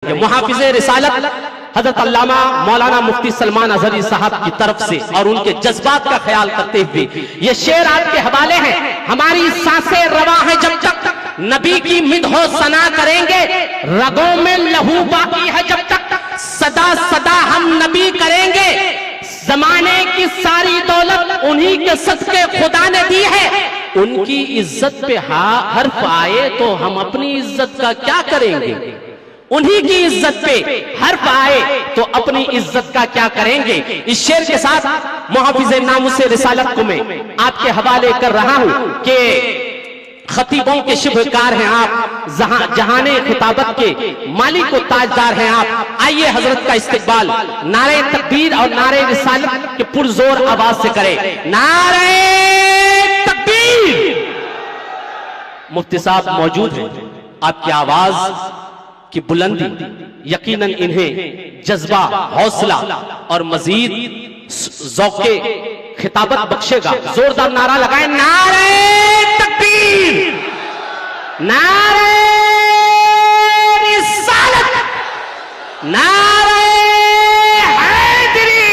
मुहाफिज़ रिसालत हजरत अल्लामा मौलाना मुफ्ती सलमान अजहरी साहब की तरफ से और उनके जज्बात का ख्याल करते हुए ये शेर आपके हवाले हैं। हमारी सांसें रवा है जब तक नबी की मिदहो सना करेंगे, रगों में लहू बाकी है जब तक सदा सदा हम नबी करेंगे। जमाने की सारी दौलत उन्हीं के सदके खुदा ने दी है, उनकी इज्जत पे हर्फ आए तो हम अपनी इज्जत का क्या करेंगे। उन्हीं की इज्जत पे हर्फ आए तो अपनी इज्जत का क्या करेंगे। इस शेर के साथ मुहाफिज़ नामुस रिसालत को मैं आपके हवाले कर रहा हूं कि खतीबों के शुभकार हैं आप, जहाने खिताबत के मालिक व ताजदार हैं आप। आइए हजरत का इस्तकबाल नारे तकबीर और नारे रिसालत के पुरजोर आवाज से करें। नारे तकबीर। मुफ्ती साहब मौजूद हैं, आपकी आवाज की बुलंदी यकीनन इन्हें जज्बा, हौसला और मजीद ज़ौक़े खिताबत बख्शेगा। जोरदार नारा लगाएं, नारे तकबीर, नारे रिसालत, नारे हैदरी,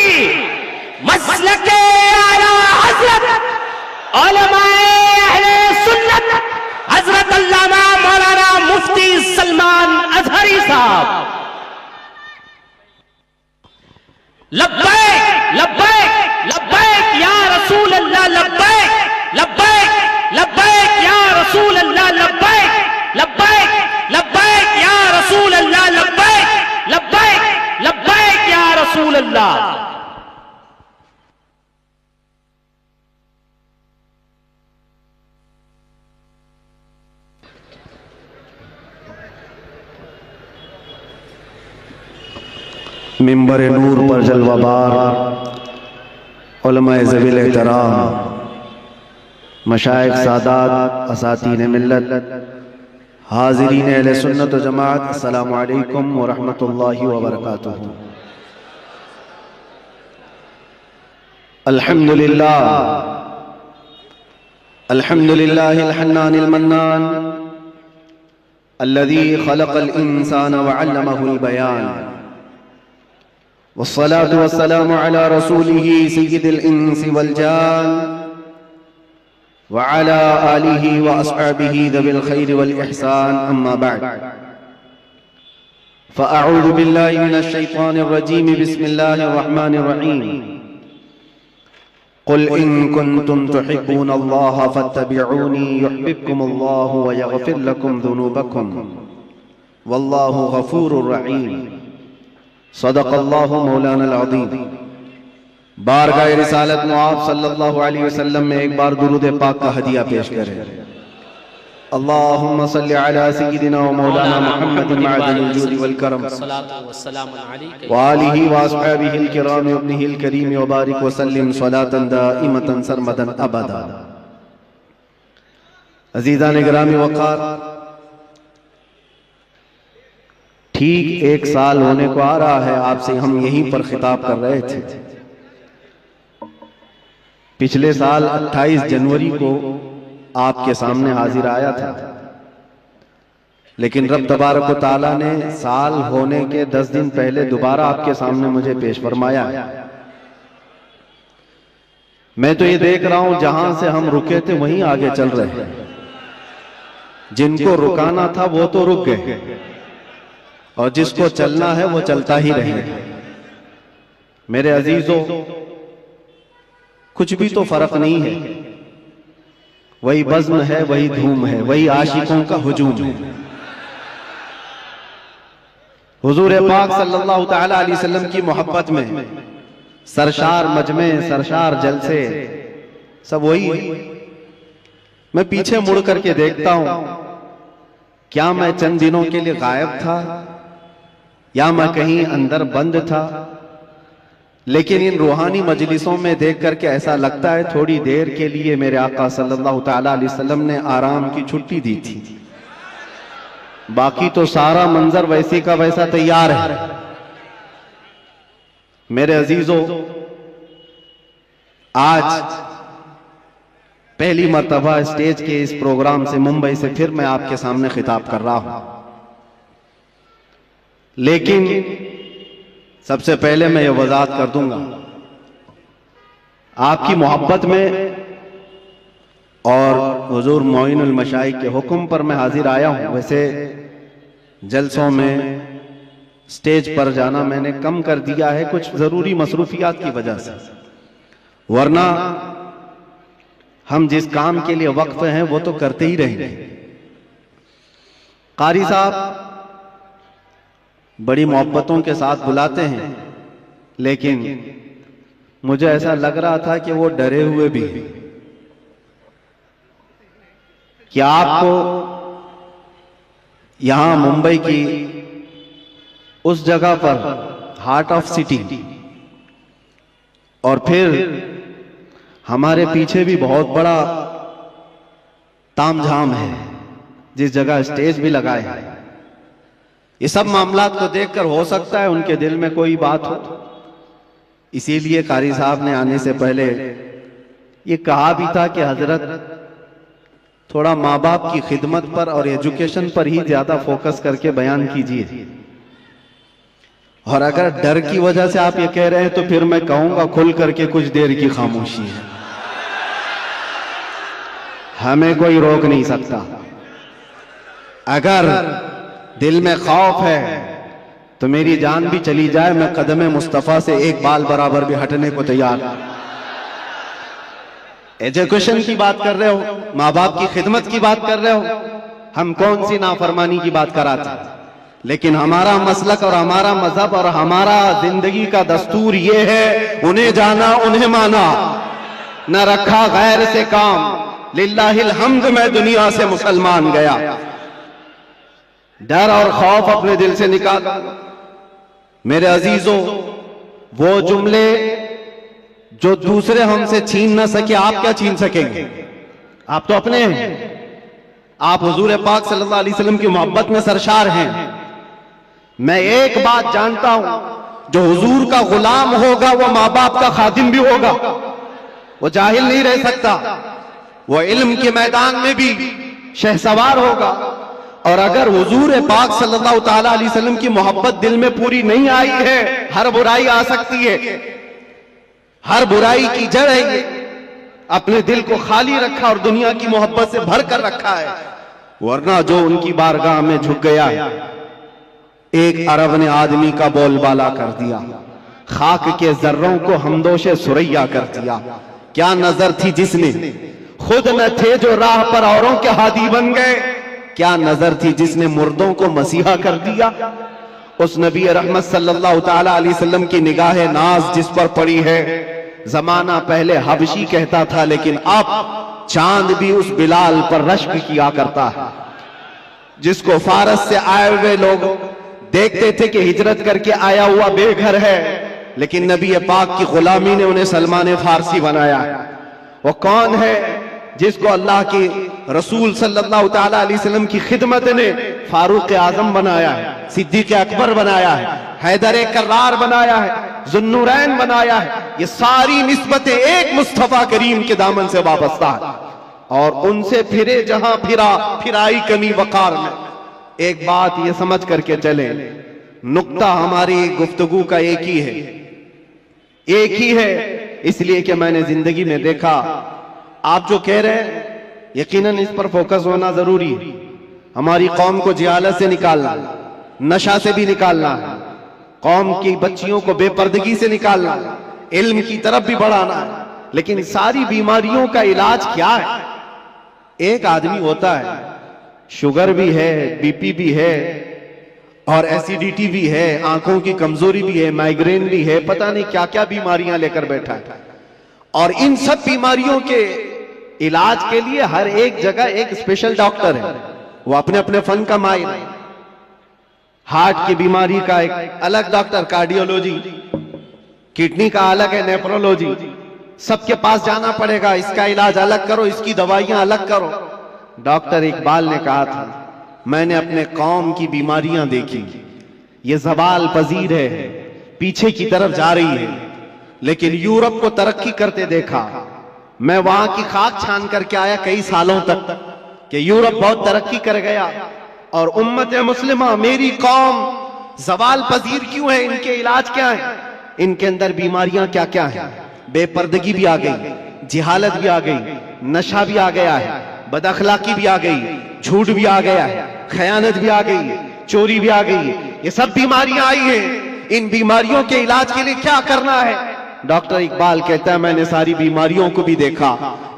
मसलके आला हज़रत उलमाए अहले सुन्नत हजरत अल्लामा मौलाना मुफ्ती सलमान अजहरी साहब। लब्बैक लब्बैक लब्बैक या रसूल अल्लाह, लब्बैक लब्बैक लब्बैक या रसूल अल्लाह, लब्बैक लब्बैक लब्बैक या रसूल अल्लाह, लब्बैक लब्बैक लब्बैक या रसूल अल्लाह। मिंबर नूर पर जलवाबार उलमाए ज़वील एहतराम, मशाइख सादात, असातीन मिल्लत, हाज़िरीन अहले सुन्नत व जमात, अस्सलामु अलैकुम व रहमतुल्लाहि व बरकातुहू। अल्हम्दुलिल्लाह अल्हम्दुलिल्लाहिल हन्नानिल मन्नान अल्लज़ी खलक़ल इंसान व अल्लमहुल बयान, वस्सलातु वस्सलामु अला रसूलिही सय्यिदिल इंसी वल जान व अला आलिही व अस्हाबिही ज़विल खैरि वल इहसान, अम्मा बअद। फ़अऊज़ु बिल्लाहि मिनश शैतानिर रजीम, बिस्मिल्लाहिर रहमानिर रहीम। क़ुल इन कुन्तुम तुहिब्बूनल्लाह फत्तबिऊनी युहब्बिबकुमुल्लाहु व यग़फिर लकुम ज़ुनूबकुम वल्लाहु गफ़ूरुर रहीम। सदक़ल्लाहु मौलानल अज़ीम। बारगाह रिसालत में आप सल्लल्लाहु अलैहि वसल्लम में एक बार दुरूद पाक का हदिया पेश करें। अल्लाहुम्मा सल्लि अला सय्यिदिना व मौलाना मुहम्मदिन मअदिनिल जूदि वल करम व आलिहि व अस्हाबिहिल किराम व इब्निहिल करीम व बारिक व सल्लिम सलातन दाइमतन सरमदन अबदा। अज़ीज़ान गिरामी वक़ार, ठीक एक साल होने को आ रहा है आपसे हम यहीं पर खिताब कर रहे थे। पिछले साल 28 जनवरी को आपके सामने हाजिर आया था, लेकिन रब तबारक व तआला ने साल होने के 10 दिन पहले दोबारा आपके सामने मुझे पेश फरमाया। मैं तो ये देख रहा हूं जहां से हम रुके थे वहीं आगे चल रहे हैं। जिनको रुकाना था वो तो रुक गए और जिसको चलना है वो चलता ही रहेगा। मेरे अजीजों, कुछ भी तो फर्क नहीं है, वही बज़्म है, वही धूम है, वही आशिकों का हुजूम है। हुजूर पाक सल्लल्लाहु तआला अलैहि वसल्लम की मोहब्बत में सरशार मजमे, सरशार जलसे सब वही है। मैं पीछे मुड़ करके देखता हूं, क्या मैं चंद दिनों के लिए गायब था या मैं कहीं अंदर बंद था, लेकिन इन रूहानी मजलिसों में देख करके ऐसा लगता है थोड़ी देर के लिए मेरे आका सल्लल्लाहु तआला अलैहि वसल्लम ने आराम की छुट्टी दी थी, बाकी तो सारा मंजर वैसे का वैसा तैयार है। मेरे अजीजों, आज पहली मर्तबा स्टेज के इस प्रोग्राम से मुंबई से फिर मैं आपके सामने खिताब कर रहा हूं। लेकिन सबसे पहले मैं ये वजाहत कर दूंगा, आपकी मोहब्बत में और हुजूर मोइनुल मशाइख के हुक्म पर मैं हाजिर आया हूं। वैसे जलसों में स्टेज पर जाना मैंने कम कर दिया है कुछ जरूरी मसरूफियात की वजह से, वरना हम जिस काम के लिए वक्फ हैं वो तो करते ही रहेंगे। कारी साहब बड़ी मोहब्बतों के साथ बुलाते हैं, लेकिन मुझे ऐसा लग रहा था कि वो डरे हुए भी हैं कि आपको यहां मुंबई की उस जगह पर हार्ट ऑफ सिटी और फिर हमारे पीछे भी बहुत बड़ा तामझाम है, जिस जगह स्टेज भी लगाए हैं। ये सब मामलात को देखकर हो सकता है उनके दिल में कोई बात हो, इसीलिए कारी साहब ने आने से पहले ये कहा भी था कि हजरत थोड़ा माँ बाप की खिदमत पर और एजुकेशन पर ही ज्यादा फोकस करके बयान कीजिए। और अगर डर की वजह से आप ये कह रहे हैं तो फिर मैं कहूंगा खुल करके कुछ देर की खामोशी है, हमें कोई रोक नहीं सकता। अगर दिल में खौफ है तो मेरी जान भी चली जाए, मैं कदम मुस्तफा से एक बाल बराबर भी हटने को तैयार। एजुकेशन की बात कर रहे हो, माँ बाप की खिदमत की बात कर रहे हो, हम कौन सी नाफरमानी की बात कराते हैं, लेकिन हमारा मसलक और हमारा मजहब और हमारा जिंदगी का दस्तूर ये है, उन्हें जाना उन्हें माना, न रखा गैर से काम, लिल्लाहिल हम्द मैं दुनिया से मुसलमान गया। डर और खौफ अपने दिल से निकाल। मेरे अजीजों, वो जुमले जो दूसरे हमसे छीन न सके, आप क्या छीन सकेंगे? आप तो अपने हैं, आप हुजूर पाक सल्लल्लाहु अलैहि वसल्लम की मोहब्बत में सरशार हैं। मैं एक बात जानता हूं, जो हुजूर का गुलाम होगा वो माँ बाप का खादिम भी होगा, वो जाहिल नहीं रह सकता, वो इल्म के मैदान में भी शहसवार होगा। और अगर हुजूर पाक सल्लल्लाहु ताला अलैहि वसल्लम की मोहब्बत दिल में पूरी नहीं आई है, हर बुराई आ सकती है, हर बुराई की जड़ है ये। अपने दिल को खाली रखा और दुनिया की मोहब्बत से भर कर रखा है, वरना जो उनकी बारगाह में झुक गया है, एक अरब ने आदमी का बोलबाला कर दिया, खाक के जर्रों को हमदोशे सुरैया कर दिया। क्या नजर थी जिसने खुद न थे जो राह पर औरों के हादी बन गए, क्या नजर थी जिसने मुर्दों को मसीहा कर दिया। उस नबी रहमत सल्लल्लाहु ताला अलैहि वसल्लम की निगाह नाज जिस पर पड़ी है, जमाना पहले हबशी कहता था, लेकिन अब चांद भी उस बिलाल पर रश्क किया करता है, जिसको फारस से आए हुए लोग देखते थे कि हिजरत करके आया हुआ बेघर है, लेकिन नबी पाक की गुलामी ने उन्हें सलमान फारसी बनाया। वो कौन है? जिसको अल्लाह के रसूल सल्लल्लाहु ताला अलैहि वसल्लम की खिदमत ने फारूक आजम बनाया है, सिद्दीक अकबर बनाया है, हैदर कर्रार बनाया है, जुन्नूरैन बनाया है। ये सारी निस्बतें एक मुस्तफा करीम के दामन से वाबस्ता है, और उनसे फिरे जहां फिरा फिराई कमी वकार में। एक बात ये समझ करके चले, नुक्ता हमारी गुफ्तगू का एक ही है, एक ही है, इसलिए कि मैंने जिंदगी में देखा। आप जो कह रहे हैं, यकीनन इस पर फोकस होना जरूरी है। हमारी कौम को जिहालत से निकालना, नशा से भी निकालना है, कौम की बच्चियों को बेपर्दगी से निकालना है, इल्म की तरफ भी बढ़ाना है। लेकिन सारी बीमारियों का इलाज क्या है? एक आदमी होता है, शुगर भी है, बीपी भी है, और एसिडिटी भी है, आंखों की कमजोरी भी है, माइग्रेन भी है, पता नहीं क्या क्या बीमारियां लेकर बैठा है। और इन सब बीमारियों के इलाज के लिए हर एक जगह एक स्पेशल डॉक्टर है, वो अपने अपने फन का माहिर है। हार्ट की बीमारी का एक अलग डॉक्टर, कार्डियोलॉजी, किडनी का अलग है, नेफ्रोलॉजी, सबके पास जाना पड़ेगा, इसका इलाज अलग करो, इसकी दवाइयां अलग करो। डॉक्टर इकबाल ने कहा था, मैंने अपने कौम की बीमारियां देखी, ये ज़वाल पजीर है, पीछे की तरफ जा रही है, लेकिन यूरोप को तरक्की करते देखा। मैं वहां की खाक छान करके आया कई सालों तक कि यूरोप बहुत तरक्की कर गया, और उम्मत मुस्लिमा, मेरी कौम जवाल पजीर क्यों है, इनके इलाज क्या है, इनके अंदर बीमारियां क्या क्या हैं। बेपर्दगी भी आ गई, जिहालत भी आ गई, नशा भी आ गया है, बदअखलाकी भी आ गई, झूठ भी आ गया है, खयानत भी आ गई, चोरी भी आ गई। ये सब बीमारियां आई हैं। इन बीमारियों के इलाज के लिए क्या करना है? डॉक्टर इकबाल कहता है मैंने सारी बीमारियों को भी देखा,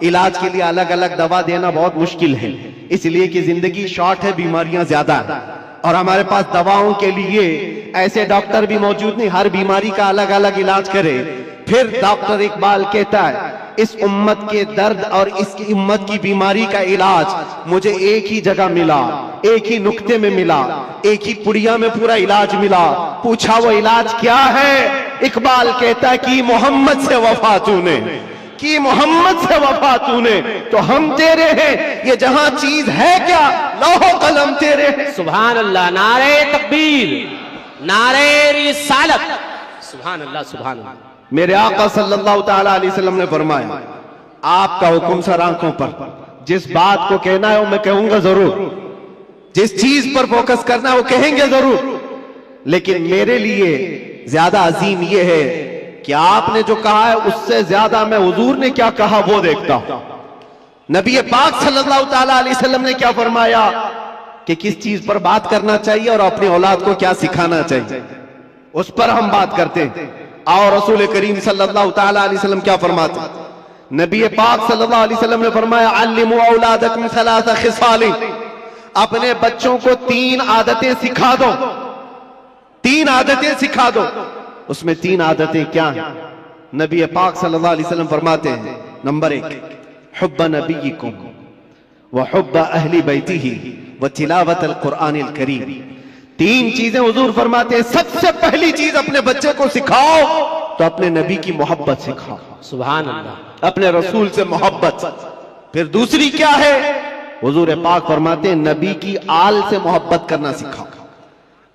इलाज के लिए अलग अलग दवा देना बहुत मुश्किल है, इसलिए कि जिंदगी शॉर्ट है, बीमारियां ज्यादा है और हमारे पास दवाओं के लिए ऐसे डॉक्टर भी मौजूद नहीं, हर बीमारी का अलग अलग इलाज करे। फिर डॉक्टर इकबाल कहता है इस उम्मत के दर्द और इसकी उम्मत की बीमारी का इलाज मुझे एक ही जगह मिला, एक ही नुक्ते में मिला, एक ही पुड़िया में पूरा इलाज मिला। पूछा वो इलाज क्या है? इकबाल कहता है कि मोहम्मद से वफा तूने, कि मोहम्मद से वफा तूने तो हम तेरे हैं, ये जहां चीज है क्या लौह कलम तेरे हैं। सुभान अल्लाह, नारे तकबीर, नारे रिसालत, सुभान अल्लाह सुभान अल्लाह। मेरे आका सल्लल्लाहु ताला अलैहि वसल्लम ने फरमाया आपका हुक्म सर आंखों पर, जिस बात को कहना है वो मैं कहूंगा जरूर, जिस चीज पर फोकस करना है वो कहेंगे जरूर, लेकिन मेरे लिए ज्यादा अजीम ये है कि आपने जो कहा है उससे ज्यादा मैं हुजूर ने क्या कहा वो देखता हूं। नबी पाक सल्लल्लाहु ताला अलैहि वसल्लम ने क्या फरमाया कि किस चीज पर बात करना चाहिए और अपनी औलाद को क्या सिखाना चाहिए, उस पर हम बात करते हैं। और रसूल करीम सल्लल्लाहु ताला अलैहि वसल्लम क्या फरमाते? नबी पाक सल्लल्लाहु अलैहि वसल्लम ने फरमाया अल्लिमू औलादकुम सलासा खिसालिन, अपने बच्चों को 3 आदतें सिखा दो, 3 आदतें सिखा दो। उसमें 3 आदतें क्या हैं? नबी पाक सल्लल्लाहु अलैहि वसल्लम फरमाते हैं नंबर 1 हुब्ब नबीयिकुम व हुब्ब अहली बैतिही व तिलावतल कुरआनिल करीम। 3 चीजें हुजूर फरमाते हैं सबसे पहली चीज अपने बच्चे को सिखाओ तो अपने नबी की मोहब्बत सिखाओ, सुभान अल्लाह, अपने रसूल से मोहब्बत। फिर दूसरी क्या है? हुजूर पाक फरमाते हैं नबी की आल से मोहब्बत करना सिखाओ,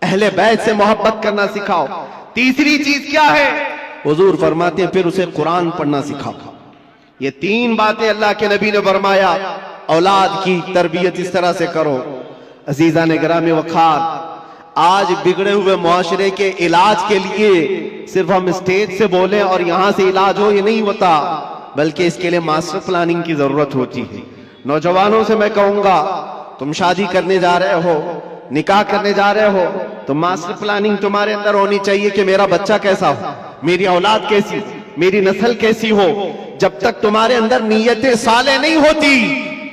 अहले बैत से मोहब्बत करना सिखाओ। तीसरी चीज क्या है? हुजूर फरमाते हैं फिर उसे कुरान पढ़ना सिखाओ। ये 3 बातें अल्लाह के नबी ने फरमाया औलाद की तरबियत इस तरह से करो। अजीजा ने गिरामी वखार, आज बिगड़े हुए मुआशरे के इलाज के लिए सिर्फ हम स्टेज से बोले और यहां से इलाज हो, ये नहीं होता, बल्कि इसके लिए मास्टर प्लानिंग की जरूरत होती है। नौजवानों से मैं कहूंगा तुम शादी करने जा रहे हो, निकाह करने जा रहे हो, तो मास्टर प्लानिंग तुम्हारे अंदर होनी चाहिए कि मेरा बच्चा कैसा हो, मेरी औलाद कैसी, मेरी नस्ल कैसी हो। जब तक तुम्हारे अंदर नीयतें साले नहीं होती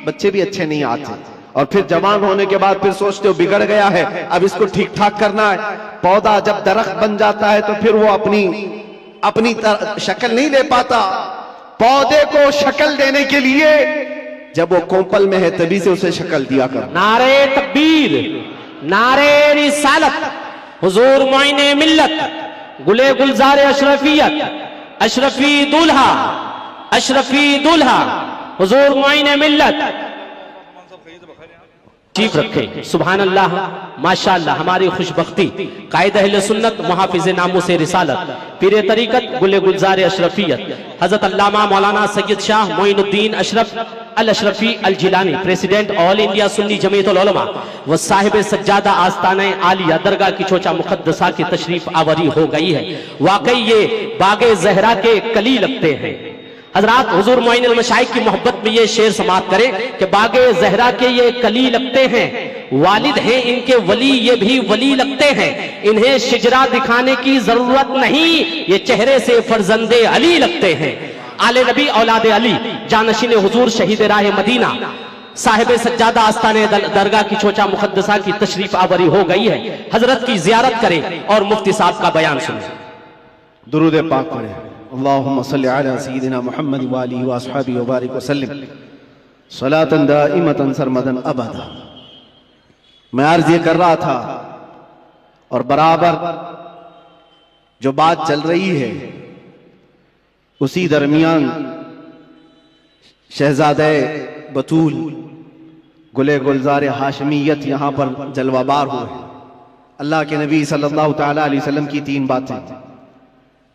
बच्चे भी अच्छे नहीं आते। और फिर जवान होने के बाद फिर सोचते हो बिगड़ गया है, अब इसको ठीक ठाक करना है। पौधा जब दरख्त बन जाता है तो फिर वो अपनी शक्ल नहीं ले पाता। पौधे को शक्ल देने के लिए जब वो कोंपल में है तभी से उसे शक्ल दिया कर। नारे तकबीर, नारे रिसालत, हुजूर मोइने मिल्लत, गुले गुलजार अशरफियत, अशरफी दूल्हा, अशरफी दूल्हा, हुजूर मोइने मिल्लत चीफ रखे। सुभान अल्लाह, माशाअल्लाह। हमारी खुशबख्ती कायद अहले सुन्नत मुहाफिज नामूस रिसालत पीर तरीकत गुले गुलजार अशरफियत हजरत अल्लामा मौलाना Syed Shah Moinuddin Ashraf al Ashrafi al Jilani, president all India Sunni Jamiyatul Ulama व साहिब सज्जादा आस्ताने आलिया दरगाह की चोचा मुकद्दसा की तशरीफ आवरी हो गई है। वाकई ये बागे जहरा के कली लगते हैं। हजरात, हुजूर मोइनुल मशाइख की मोहब्बत में ये शेर समात करें कि बागे जहरा के ये कली लगते हैं, वालिद हैं इनके वली, ये भी वली लगते हैं, इन्हें शिजरा दिखाने की जरूरत नहीं, ये चेहरे से फरजंदे अली लगते हैं। आले नबी औलाद अली, जानशीन हुजूर, शहीद राह मदीना, साहिब सज्जादा आस्ताने दरगाह की चोचा मुकद्दसा की तशरीफ आवरी हो गई है। हजरत की जियारत करें और मुफ्ती साहब का बयान सुनें। दुरूद पाक पढ़ें। अल्लाहुम्मा सल्लि अला सय्यिदिना मुहम्मद व आलिहि व अस्हाबिहि व बारिक वसल्लिम सलातन दाइमतन सरमदन अबदा। मैं अर्ज ये कर रहा था और बराबर जो बात चल रही है उसी दरमियान शहजादे बतूल गुले गुलजार हाशमियत यहां पर जलवाबार हुए। अल्लाह के नबी सल्लल्लाहु ताला अलैहि वसल्लम की 3 बातें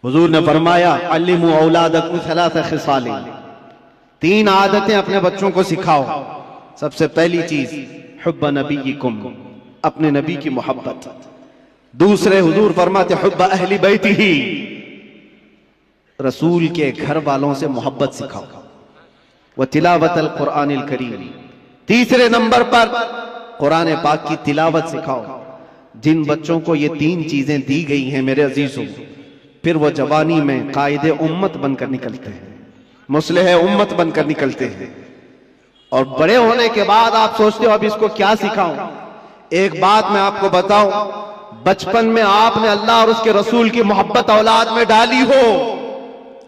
हुजूर ने फरमाया अल्लिमू औलादकुम सलासा खिसालिन, 3 आदतें अपने बच्चों को सिखाओ। सबसे पहली चीज हुब्ब नबीयिकुम, अपने नबी की मोहब्बत। दूसरे हुजूर फरमाते हुब्ब अहली बैतिही, रसूल के घर वालों से मोहब्बत सिखाओ, व तिलावत अल कुरानिल करीम। तीसरे नंबर पर कुरान पाक की तिलावत सिखाओ। जिन बच्चों को ये तीन चीजें दी गई हैं मेरे अजीजों, फिर वो जवानी में कायदे उम्मत बनकर निकलते हैं, मुस्लिह उम्मत बनकर निकलते हैं। और बड़े होने के बाद आप सोचते हो अब इसको क्या सिखाऊं। एक बात मैं आपको बताऊं, बचपन में आपने अल्लाह और उसके रसूल की मोहब्बत औलाद में डाली हो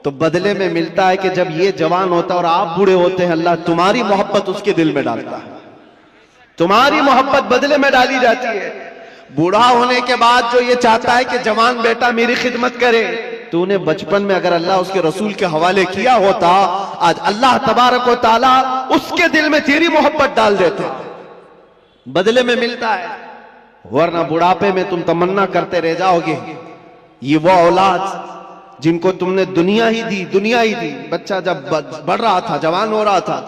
तो बदले में मिलता है कि जब ये जवान होता है और आप बूढ़े होते हैं, अल्लाह तुम्हारी मोहब्बत उसके दिल में डालता है, तुम्हारी मोहब्बत बदले में डाली जाती है। बूढ़ा होने के बाद जो ये चाहता है कि जवान बेटा मेरी खिदमत करे, तूने बचपन में अगर अल्लाह उसके रसूल के हवाले किया होता, आज अल्लाह तबारक व तआला उसके दिल में तेरी मोहब्बत डाल देता, बदले में मिलता है। वरना बुढ़ापे में तुम तमन्ना करते रह जाओगे। ये वो औलाद जिनको तुमने दुनिया ही दी, दुनिया ही दी। बच्चा जब बढ़ रहा था, जवान हो रहा था,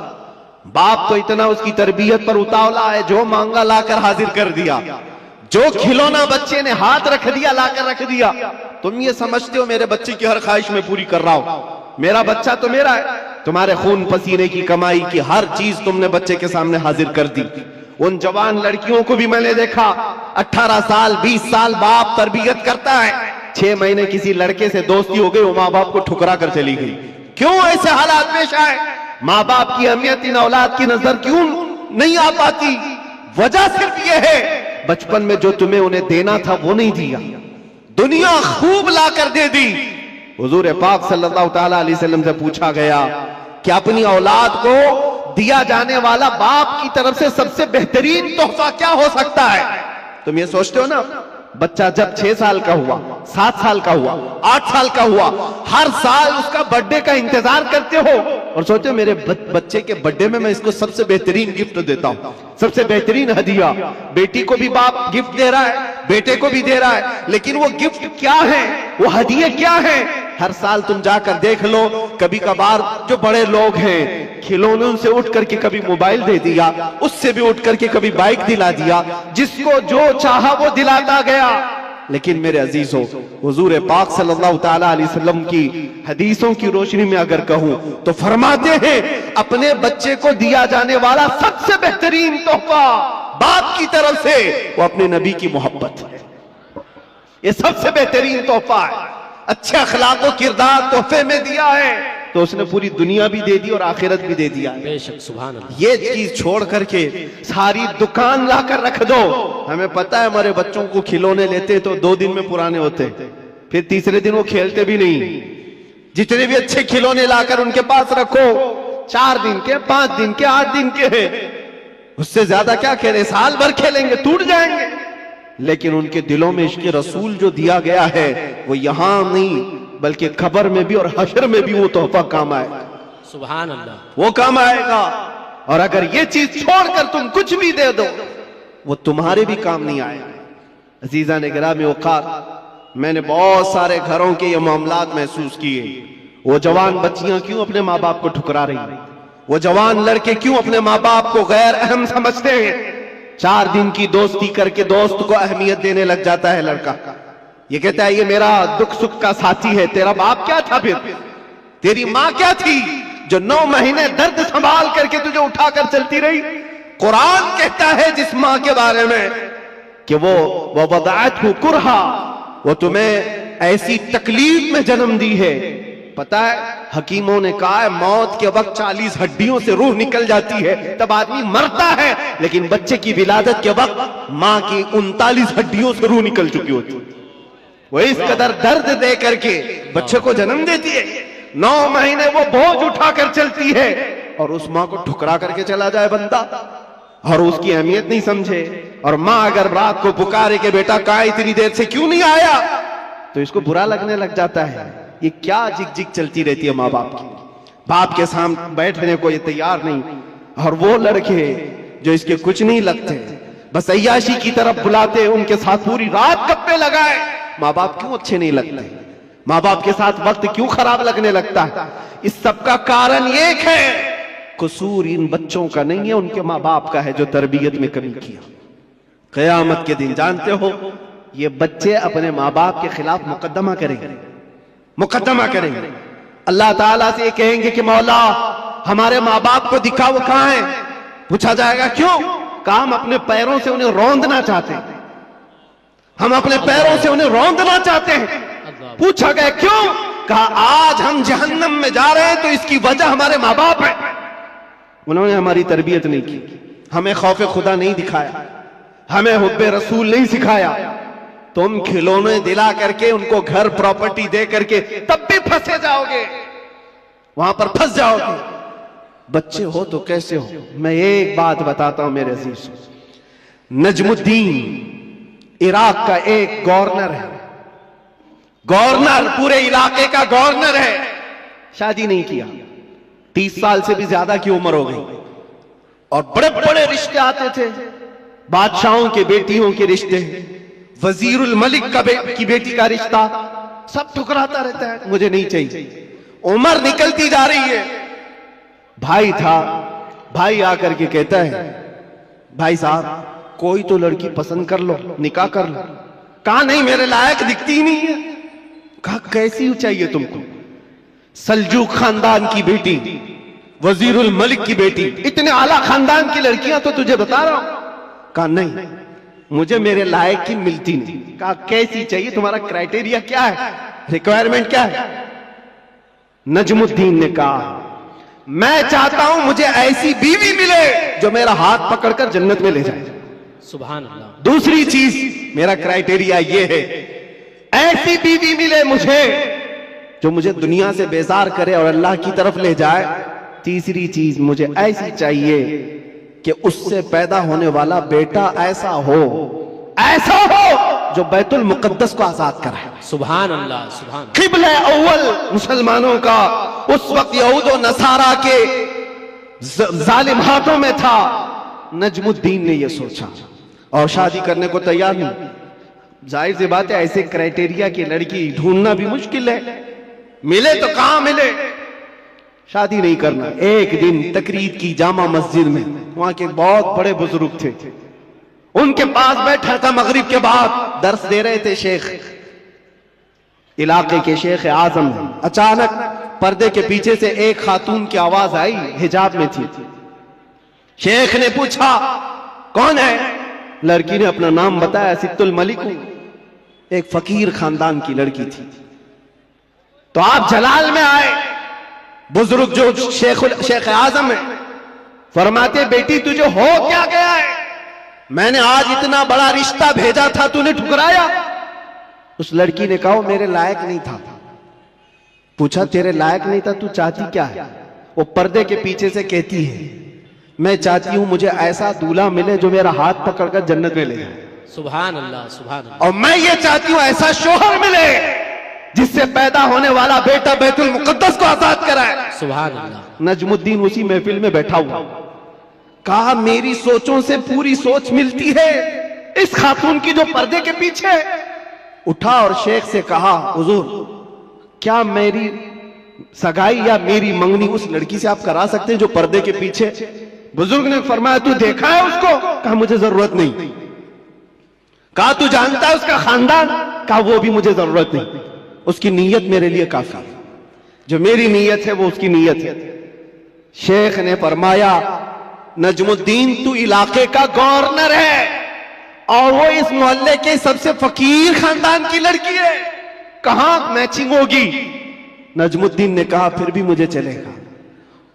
बाप तो इतना उसकी तरबियत पर उतावला है, जो मांगा लाकर हाजिर कर दिया, जो खिलौना बच्चे ने हाथ रख दिया लाकर रख दिया। तुम ये समझते हो मेरे बच्चे की हर ख्वाहिश में पूरी कर रहा हूं, मेरा बच्चा तो मेरा है। तुम्हारे खून पसीने की कमाई की हर चीज तुमने बच्चे के सामने हाजिर कर दी। उन जवान लड़कियों को भी मैंने देखा, 18 साल 20 साल बाप तरबियत करता है, 6 महीने किसी लड़के से दोस्ती हो गई, वो माँ बाप को ठुकरा कर चली गई। क्यों ऐसे हालात पेश आए? माँ बाप की अहमियत इन औलाद की नजर क्यों नहीं आ पाती? वजह सिर्फ यह है, बचपन में जो तुम्हें उन्हें देना था वो नहीं दिया, दुनिया खूब लाकर दे दी। हुजूर पाक सल्लल्लाहु तआला अलैहि वसल्लम से पूछा गया कि अपनी औलाद को दिया जाने वाला बाप की तरफ से सबसे बेहतरीन तोहफा क्या हो सकता है? तुम ये सोचते हो ना, बच्चा जब 6 साल का हुआ, 7 साल का हुआ, 8 साल का हुआ, हर साल उसका बर्थडे का इंतजार करते हो और सोचते हो मेरे बच्चे के बर्थडे में मैं इसको सबसे बेहतरीन गिफ्ट देता हूं, सबसे बेहतरीन हदिया। बेटी को भी बाप गिफ्ट दे रहा है, बेटे को भी दे रहा है, लेकिन वो गिफ्ट क्या है, वो हदिये क्या है? हर साल तुम जाकर देख लो, कभी कभार जो बड़े लोग हैं खिलौनों से उठ करके कभी मोबाइल दे दिया, उससे भी उठ करके कभी बाइक दिला दिया, जिसको जो चाहा वो दिलाता गया। लेकिन मेरे अजीजों, हुजूर पाक सल्लल्लाहु तआला अलैहि वसल्लम की हदीसों की रोशनी में अगर कहूं तो फरमाते हैं अपने बच्चे को दिया जाने वाला सबसे बेहतरीन तोहफा बाप की तरफ से वो अपने नबी की मोहब्बत है। ये सबसे बेहतरीन तोहफा है। अच्छे अखलाक और किरदार तोहफे में दिया है तो उसने पूरी दुनिया भी दे दी और आखिरत भी दे दिया है। बेशक, सुभान अल्लाह। ये चीज छोड़ करके सारी दुकान लाकर रख दो। हमें पता है हमारे बच्चों को खिलौने लेते तो 2 दिन में पुराने होते, फिर तीसरे दिन वो खेलते भी नहीं। जितने भी अच्छे खिलौने लाकर उनके पास रखो, 4 दिन के, 5 दिन के, 8 दिन के हैं, उससे ज्यादा क्या खेले, साल भर खेलेंगे, टूट जाएंगे। लेकिन उनके दिलों में इश्क़ रसूल जो दिया गया है वो यहां नहीं बल्कि खबर में भी और हशर में भी वो तोहफा काम आएगा। सुभान अल्लाह, वो काम आएगा। और अगर ये चीज छोड़कर तुम कुछ भी दे दो वो तुम्हारे भी काम नहीं आएगा। अजीजा ने गिरामी औक़ात, मैंने बहुत सारे घरों के ये मामलात महसूस किए। वो जवान बच्चियां क्यों अपने माँ बाप को ठुकरा रही हैं? वो जवान लड़के क्यों अपने माँ बाप को गैर अहम समझते हैं? 4 दिन की दोस्ती करके दोस्त को अहमियत देने लग जाता है लड़का। ये कहता है ये मेरा दुख सुख का साथी है। तेरा बाप क्या था फिर? तेरी माँ क्या थी जो 9 महीने दर्द संभाल करके तुझे उठाकर चलती रही? कुरान कहता है जिस माँ के बारे में कि वो वदाअतहु कुरहा, वो तुम्हें ऐसी तकलीफ में जन्म दी है। पता है हकीमों ने कहा है मौत के वक्त 40 हड्डियों से रूह निकल जाती है तब आदमी मरता है, लेकिन बच्चे की विलादत के वक्त माँ की 39 हड्डियों से रूह निकल चुकी होती है। वो इस कदर दर्द दे करके बच्चे को जन्म देती है। 9 महीने वो बोझ उठाकर चलती है और उस माँ को ठुकरा करके चला जाए बंदा और उसकी अहमियत नहीं समझे। और माँ अगर रात को पुकारे कि बेटा कहाँ इतनी देर से क्यों नहीं आया, तो इसको बुरा लगने लग जाता है। ये क्या जिग जिग चलती रहती है माँ बाप की। बाप के सामने बैठने को ये तैयार नहीं। और वो लड़के जो इसके कुछ नहीं लगते, बस अय्याशी की तरफ बुलाते, उनके साथ पूरी रात गप्पे लगाए। माँ बाप क्यों अच्छे नहीं लगते? माँ बाप के साथ वक्त क्यों खराब लगने लगता है? इस सब का कारण एक है, कसूर इन बच्चों का नहीं है, उनके माँ बाप का है जो तरबियत में कमी किया। क़यामत के दिन जानते हो ये बच्चे अपने माँ बाप के खिलाफ मुकदमा करेंगे। अल्लाह ताला से ये कहेंगे कि मौला हमारे माँ बाप को दिखाओ कहाँ है। पूछा जाएगा क्यों? कहा हम अपने पैरों से उन्हें रौंदना चाहते हैं, हम अपने पैरों से उन्हें रौंदना चाहते हैं। पूछा गया क्यों? कहा आज हम जहन्नम में जा रहे हैं तो इसकी वजह हमारे माँ बाप है। उन्होंने हमारी तरबियत नहीं की, हमें खौफ खुदा नहीं दिखाया, हमें हुब्बे रसूल नहीं सिखाया। तुम खिलौने दिला करके उनको घर प्रॉपर्टी दे करके तब भी फंसे जाओगे, वहां पर फंस जाओगे। बच्चे हो तो कैसे हो? मैं एक बात बताता हूं मेरे अजीज, नजमुद्दीन इराक का एक गवर्नर है, गवर्नर पूरे इलाके का गवर्नर है। शादी नहीं किया, 30 साल से भी ज्यादा की उम्र हो गई, और बड़े बड़े रिश्ते आते थे, बादशाहों के बेटियों के रिश्ते, वजीरुल मलिक की बेटी का रिश्ता, सब ठुकराता रहता है, मुझे नहीं चाहिए। उम्र निकलती जा रही है। भाई था, भाई आकर के कहता है भाई साहब कोई तो लड़की पसंद कर लो, निकाह कर लो। कहा नहीं मेरे लायक दिखती ही नहीं है। कहा कैसी चाहिए तुमको? सल्जूक खानदान की बेटी, वजीरुल मलिक की बेटी, इतने आला खानदान की लड़कियां तो तुझे बता रहा हूं। कहा नहीं मुझे मेरे लायक की मिलती नहीं। कहा कैसी चाहिए? तुम्हारा क्राइटेरिया क्या है, रिक्वायरमेंट क्या है? नजमुद्दीन ने कहा मैं चाहता हूं मुझे ऐसी बीवी मिले जो मेरा हाथ पकड़कर जन्नत में ले जाए। सुभान अल्लाह। दूसरी चीज मेरा क्राइटेरिया ये है, ऐसी बीवी मिले मुझे जो मुझे दुनिया से बेजार करे और अल्लाह की तरफ ले जाए। तीसरी चीज मुझे ऐसी चाहिए कि उससे पैदा होने वाला बेटा ऐसा हो जो बैतुल मुकद्दस को आजाद कराए। सुभान अल्लाह, सुभान। किबला अव्वल मुसलमानों का उस वक्त यहूद और नसारा के जालिम हाथों में था। नजमुद्दीन ने यह सोचा और शादी करने को तैयार नहीं। जाहिर सी बात है ऐसे क्राइटेरिया की लड़की ढूंढना भी मुश्किल है, मिले तो कहां मिले। शादी नहीं करना। एक दिन तकरीर की जामा मस्जिद में, वहां के बहुत बड़े बुजुर्ग थे, उनके पास बैठा था, मगरिब के बाद दर्स दे रहे थे शेख, इलाके के शेख आजम। अचानक पर्दे के पीछे से एक खातून की आवाज आई, हिजाब में थी। शेख ने पूछा कौन है? लड़की ने अपना नाम बताया, सित्तुल मलिक, एक फकीर खानदान की लड़की थी। तो आप जलाल में आए, बुजुर्ग जो शेख आजम है फरमाते बेटी तुझे हो क्या गया है? मैंने आज इतना बड़ा रिश्ता भेजा था, तूने ठुकराया। उस लड़की ने कहा मेरे लायक नहीं था। पूछा तेरे लायक नहीं था, तू चाहती क्या है? वो पर्दे के पीछे से कहती है मैं चाहती हूं मुझे ऐसा दूल्हा मिले जो मेरा हाथ पकड़कर जन्नत में ले जाए। सुभान अल्लाह, सुभान अल्लाह। और मैं ये चाहती हूं ऐसा शोहर मिले जिससे पैदा होने वाला बेटा बैतुल मुकद्दस को आजाद कराए। सुभान अल्लाह। नजमुद्दीन उसी महफिल में बैठा हुआ, कहा मेरी सोचों से पूरी सोच मिलती है इस खातून की जो पर्दे के पीछे। उठा और शेख से कहा हुजूर क्या मेरी सगाई या मेरी मंगनी उस लड़की से आप करा सकते हैं जो पर्दे के पीछे? बुजुर्ग ने फरमाया तू देखा है उसको? कहा मुझे जरूरत नहीं। कहा तू जानता है उसका खानदान? कहा वो भी मुझे जरूरत नहीं, उसकी नीयत मेरे लिए काफी है, जो मेरी नीयत है वो उसकी नीयत है। शेख ने फरमाया नजमुद्दीन तू इलाके का गवर्नर है और वो इस मोहल्ले के सबसे फकीर खानदान की लड़की है, कहां मैचिंग होगी? नजमुद्दीन ने कहा फिर भी मुझे चलेगा।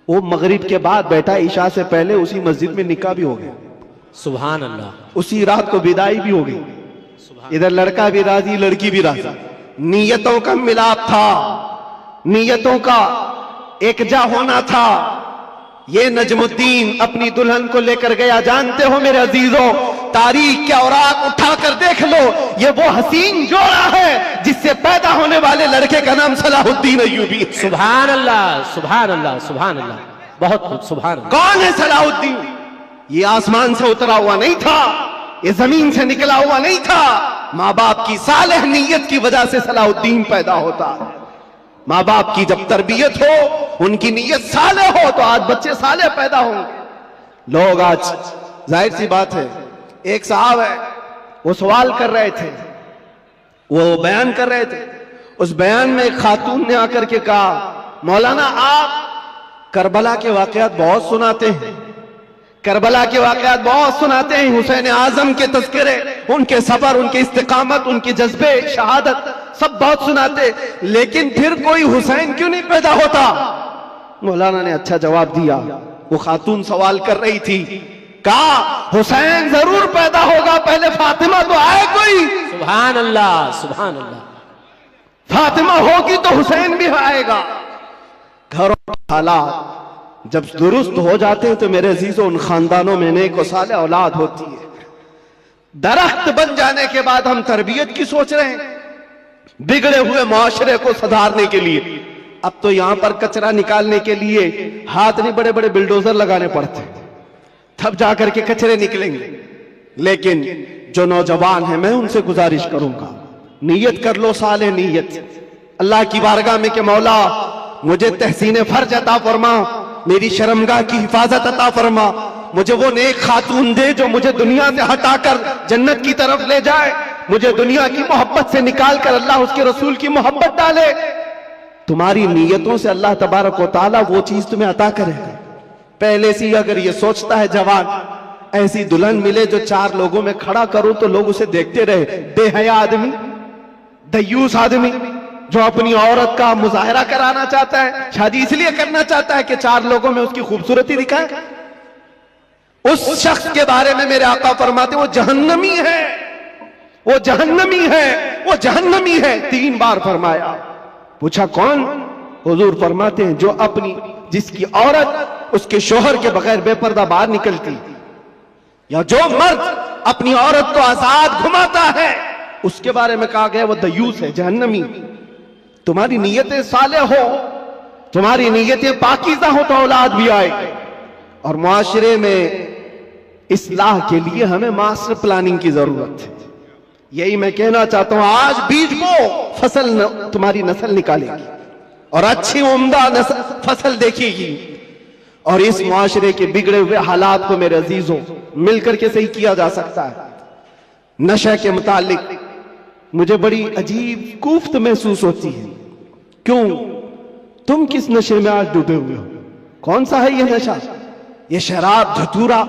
वो मगरिब के बाद बैठा, ईशा से पहले उसी मस्जिद में निकाह भी हो गया। सुभान अल्लाह। उसी रात को विदाई भी हो गई। इधर लड़का भी राजी, लड़की भी राजी। नीयतों का मिलाप था, नीयतों का एकजा होना था। ये नजमुद्दीन अपनी दुल्हन को लेकर गया। जानते हो मेरे अजीजों, तारीख के औराक उठाकर देख लो, ये वो हसीन जोड़ा है जिससे पैदा होने वाले लड़के का नाम सलाहुद्दीन अय्यूबी। सुभान अल्लाह, सुभान अल्लाह, सुभान अल्लाह। बहुत खूब, सुभान अल्लाह। कौन है सलाहुद्दीन? ये आसमान से उतरा हुआ नहीं था, ये जमीन से निकला हुआ नहीं था। माँ बाप की सालेह नीयत की वजह से सलाहुद्दीन पैदा होता है। माँ बाप की जब तरबियत हो, उनकी नीयत साले हो, तो आज बच्चे साले पैदा होंगे। लोग आज जाहिर सी बात है, एक साहब है वो सवाल कर रहे थे, वो बयान कर रहे थे। उस बयान में एक खातून ने आकर के कहा, मौलाना आप करबला के वाकयात बहुत सुनाते हैं, करबला के वाकयात बहुत सुनाते हैं, हुसैन आजम के तज़किरे, उनके सबर, उनके इस्तिकामत, उनके जज्बे शहादत सब बहुत सुनाते, लेकिन फिर कोई हुसैन क्यों नहीं पैदा होता? मौलाना ने अच्छा जवाब दिया। वो खातून सवाल कर रही थी, कहा हुसैन जरूर पैदा होगा, पहले फातिमा तो आए कोई। सुभान अल्लाह, सुभान अल्लाह। फातिमा होगी तो हुसैन भी आएगा। घरों के हालात जब दुरुस्त हो जाते हैं तो मेरे अजीजों, उन खानदानों में नेक और साले औलाद होती है। दरख्त बन जाने के बाद हम तरबियत की सोच रहे हैं, बिगड़े हुए माशरे को सुधारने के लिए। अब तो यहां पर कचरा निकालने के लिए हाथ नहीं, बड़े बड़े बिल्डोजर लगाने पड़ते हैं, तब जाकर के कचरे निकलेंगे। लेकिन जो नौजवान है, मैं उनसे गुजारिश करूंगा, नीयत कर लो, साले नीयत अल्लाह की बारगाह में कि मौला मुझे तहसीन फर्ज अता फरमा, मेरी शर्मगाह की हिफाजत अता फरमा, मुझे वो नेक खातून दे जो मुझे दुनिया से हटाकर जन्नत की तरफ ले जाए, मुझे दुनिया की मोहब्बत से निकाल कर अल्लाह उसके रसूल की मोहब्बत डाले। तुम्हारी नीयतों से अल्लाह तबारक व तआला वो चीज तुम्हें अता करेगा। पहले से ही अगर ये सोचता है जवान, ऐसी दुल्हन मिले जो 4 लोगों में खड़ा करूं तो लोग उसे देखते रहे, बेहया आदमी, दयूस आदमी जो अपनी औरत का मुजाहरा कराना चाहता है, शादी इसलिए करना चाहता है कि 4 लोगों में उसकी खूबसूरती दिखाए, उस शख्स के बारे में मेरे आका फरमाते वो जहन्नमी है, वो जहन्नमी है, वो जहन्नमी है। 3 बार फरमाया। पूछा कौन? हुजूर फरमाते हैं जो अपनी, जिसकी औरत उसके शोहर के बगैर बेपर्दा बाहर निकलती, या जो मर्द अपनी औरत को आजाद घुमाता है, उसके बारे में कहा गया वो दयूस है, जहन्नमी। तुम्हारी नीयतें साले हो, तुम्हारी नीयतें पाकीज़ा हो तो औलाद भी आएगी। और मुआशरे में इस्लाह के लिए हमें मास्टर प्लानिंग की जरूरत है। यही मैं कहना चाहता हूं, आज बीज बो, फसल तुम्हारी नस्ल निकालेगी और अच्छी उम्दा फसल देखेगी। और इस मुआशरे के बिगड़े हुए हालात को मेरे अजीजों मिलकर के सही किया जा सकता है। नशे के मुतालिक मुझे बड़ी अजीब कुफ्त महसूस होती है। क्यों? तुम किस नशे में आज डूबे हुए हो? कौन सा है ये नशा? ये शराब, धतूरा,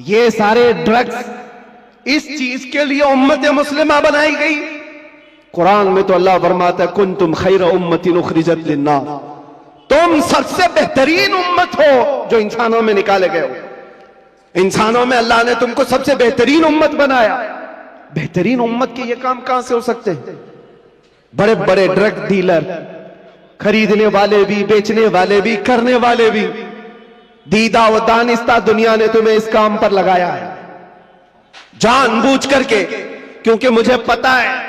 ये सारे ड्रग्स, इस चीज के लिए उम्मत मुस्लिमा बनाई गई। कुरान में तो अल्लाह फरमाता है कुंतुम खैर उम्मतिन उखरिजत लिन्नास, तुम सबसे बेहतरीन उम्मत हो जो इंसानों में निकाले गए हो। इंसानों में अल्लाह ने तुमको सबसे बेहतरीन उम्मत बनाया। बेहतरीन उम्मत के ये काम कहां से हो सकते हैं? बड़े बड़े ड्रग डीलर, खरीदने वाले भी, बेचने वाले भी, करने वाले भी, दीदा व दानिस्ता दुनिया ने तुम्हें इस काम पर लगाया है जानबूझ करके, क्योंकि मुझे पता है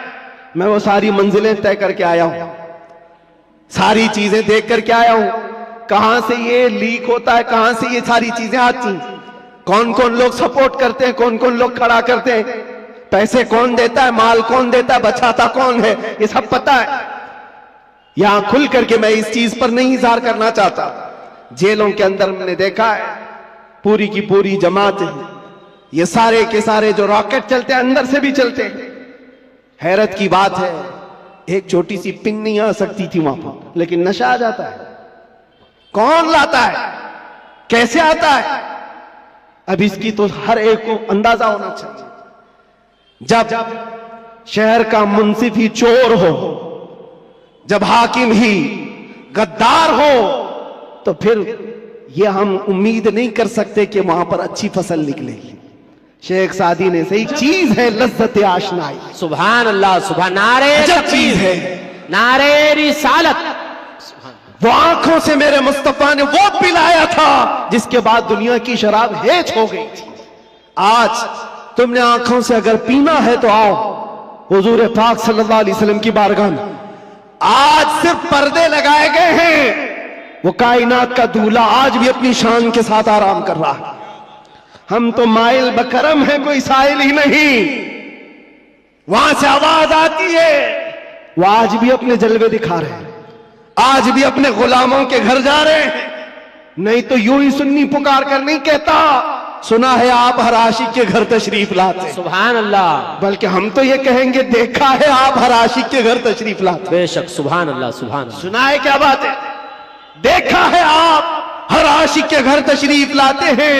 मैं वो सारी मंजिलें तय करके आया हूं, सारी चीजें देख करके आया हूं, कहां से ये लीक होता है, कहां से ये सारी चीजें आती, कौन कौन लोग सपोर्ट करते हैं, कौन कौन लोग खड़ा करते हैं, पैसे कौन देता है, माल कौन देता है, बचाता कौन है, ये सब पता है। यहां खुल करके मैं इस चीज पर नहीं इज़हार करना चाहता। जेलों के अंदर मैंने देखा है पूरी की पूरी जमात है, ये सारे के सारे जो रॉकेट चलते हैं अंदर से भी चलते हैं। हैरत की बात है, एक छोटी सी पिन नहीं आ सकती थी वहां पर, लेकिन नशा आ जाता है। कौन लाता है, कैसे आता है? अब इसकी तो हर एक को अंदाजा होना चाहिए। जब शहर का मुंसिफ ही चोर हो, जब हाकिम ही गद्दार हो, तो फिर ये हम उम्मीद नहीं कर सकते कि वहां पर अच्छी फसल निकलेगी। शेख सादी ने सही चीज है लज्जत आशनाई। सुभान अल्लाह, सुभान, नारे चीज है, नारे रिसालत। वो आंखों से मेरे मुस्तफा ने वो पिलाया था जिसके बाद दुनिया की शराब हेच हो गई थी। आज तुमने आंखों से अगर पीना है तो आओ हुजूर पाक सल्लल्लाहु अलैहि वसल्लम की बारगाह में। आज सिर्फ पर्दे लगाए गए हैं, वो कायनात का दूल्हा आज भी अपनी शान के साथ आराम कर रहा है। हम तो माइल बकरम है, कोई साइल ही नहीं। वहां से आवाज आती है, वो आज भी अपने जलवे दिखा रहे हैं, आज भी अपने गुलामों के घर जा रहे हैं। नहीं तो यूं ही सुन्नी पुकार कर नहीं कहता सुना है आप हर आशिक के घर तशरीफ लाते हैं। सुभान अल्लाह। बल्कि हम तो ये कहेंगे देखा है आप हर आशिक के घर तशरीफ लाते हैं। बेशक, सुभान अल्लाह, सुभान अल्लाह। सुना है, क्या बात है, देखा है आप हर आशिक के घर तशरीफ लाते हैं।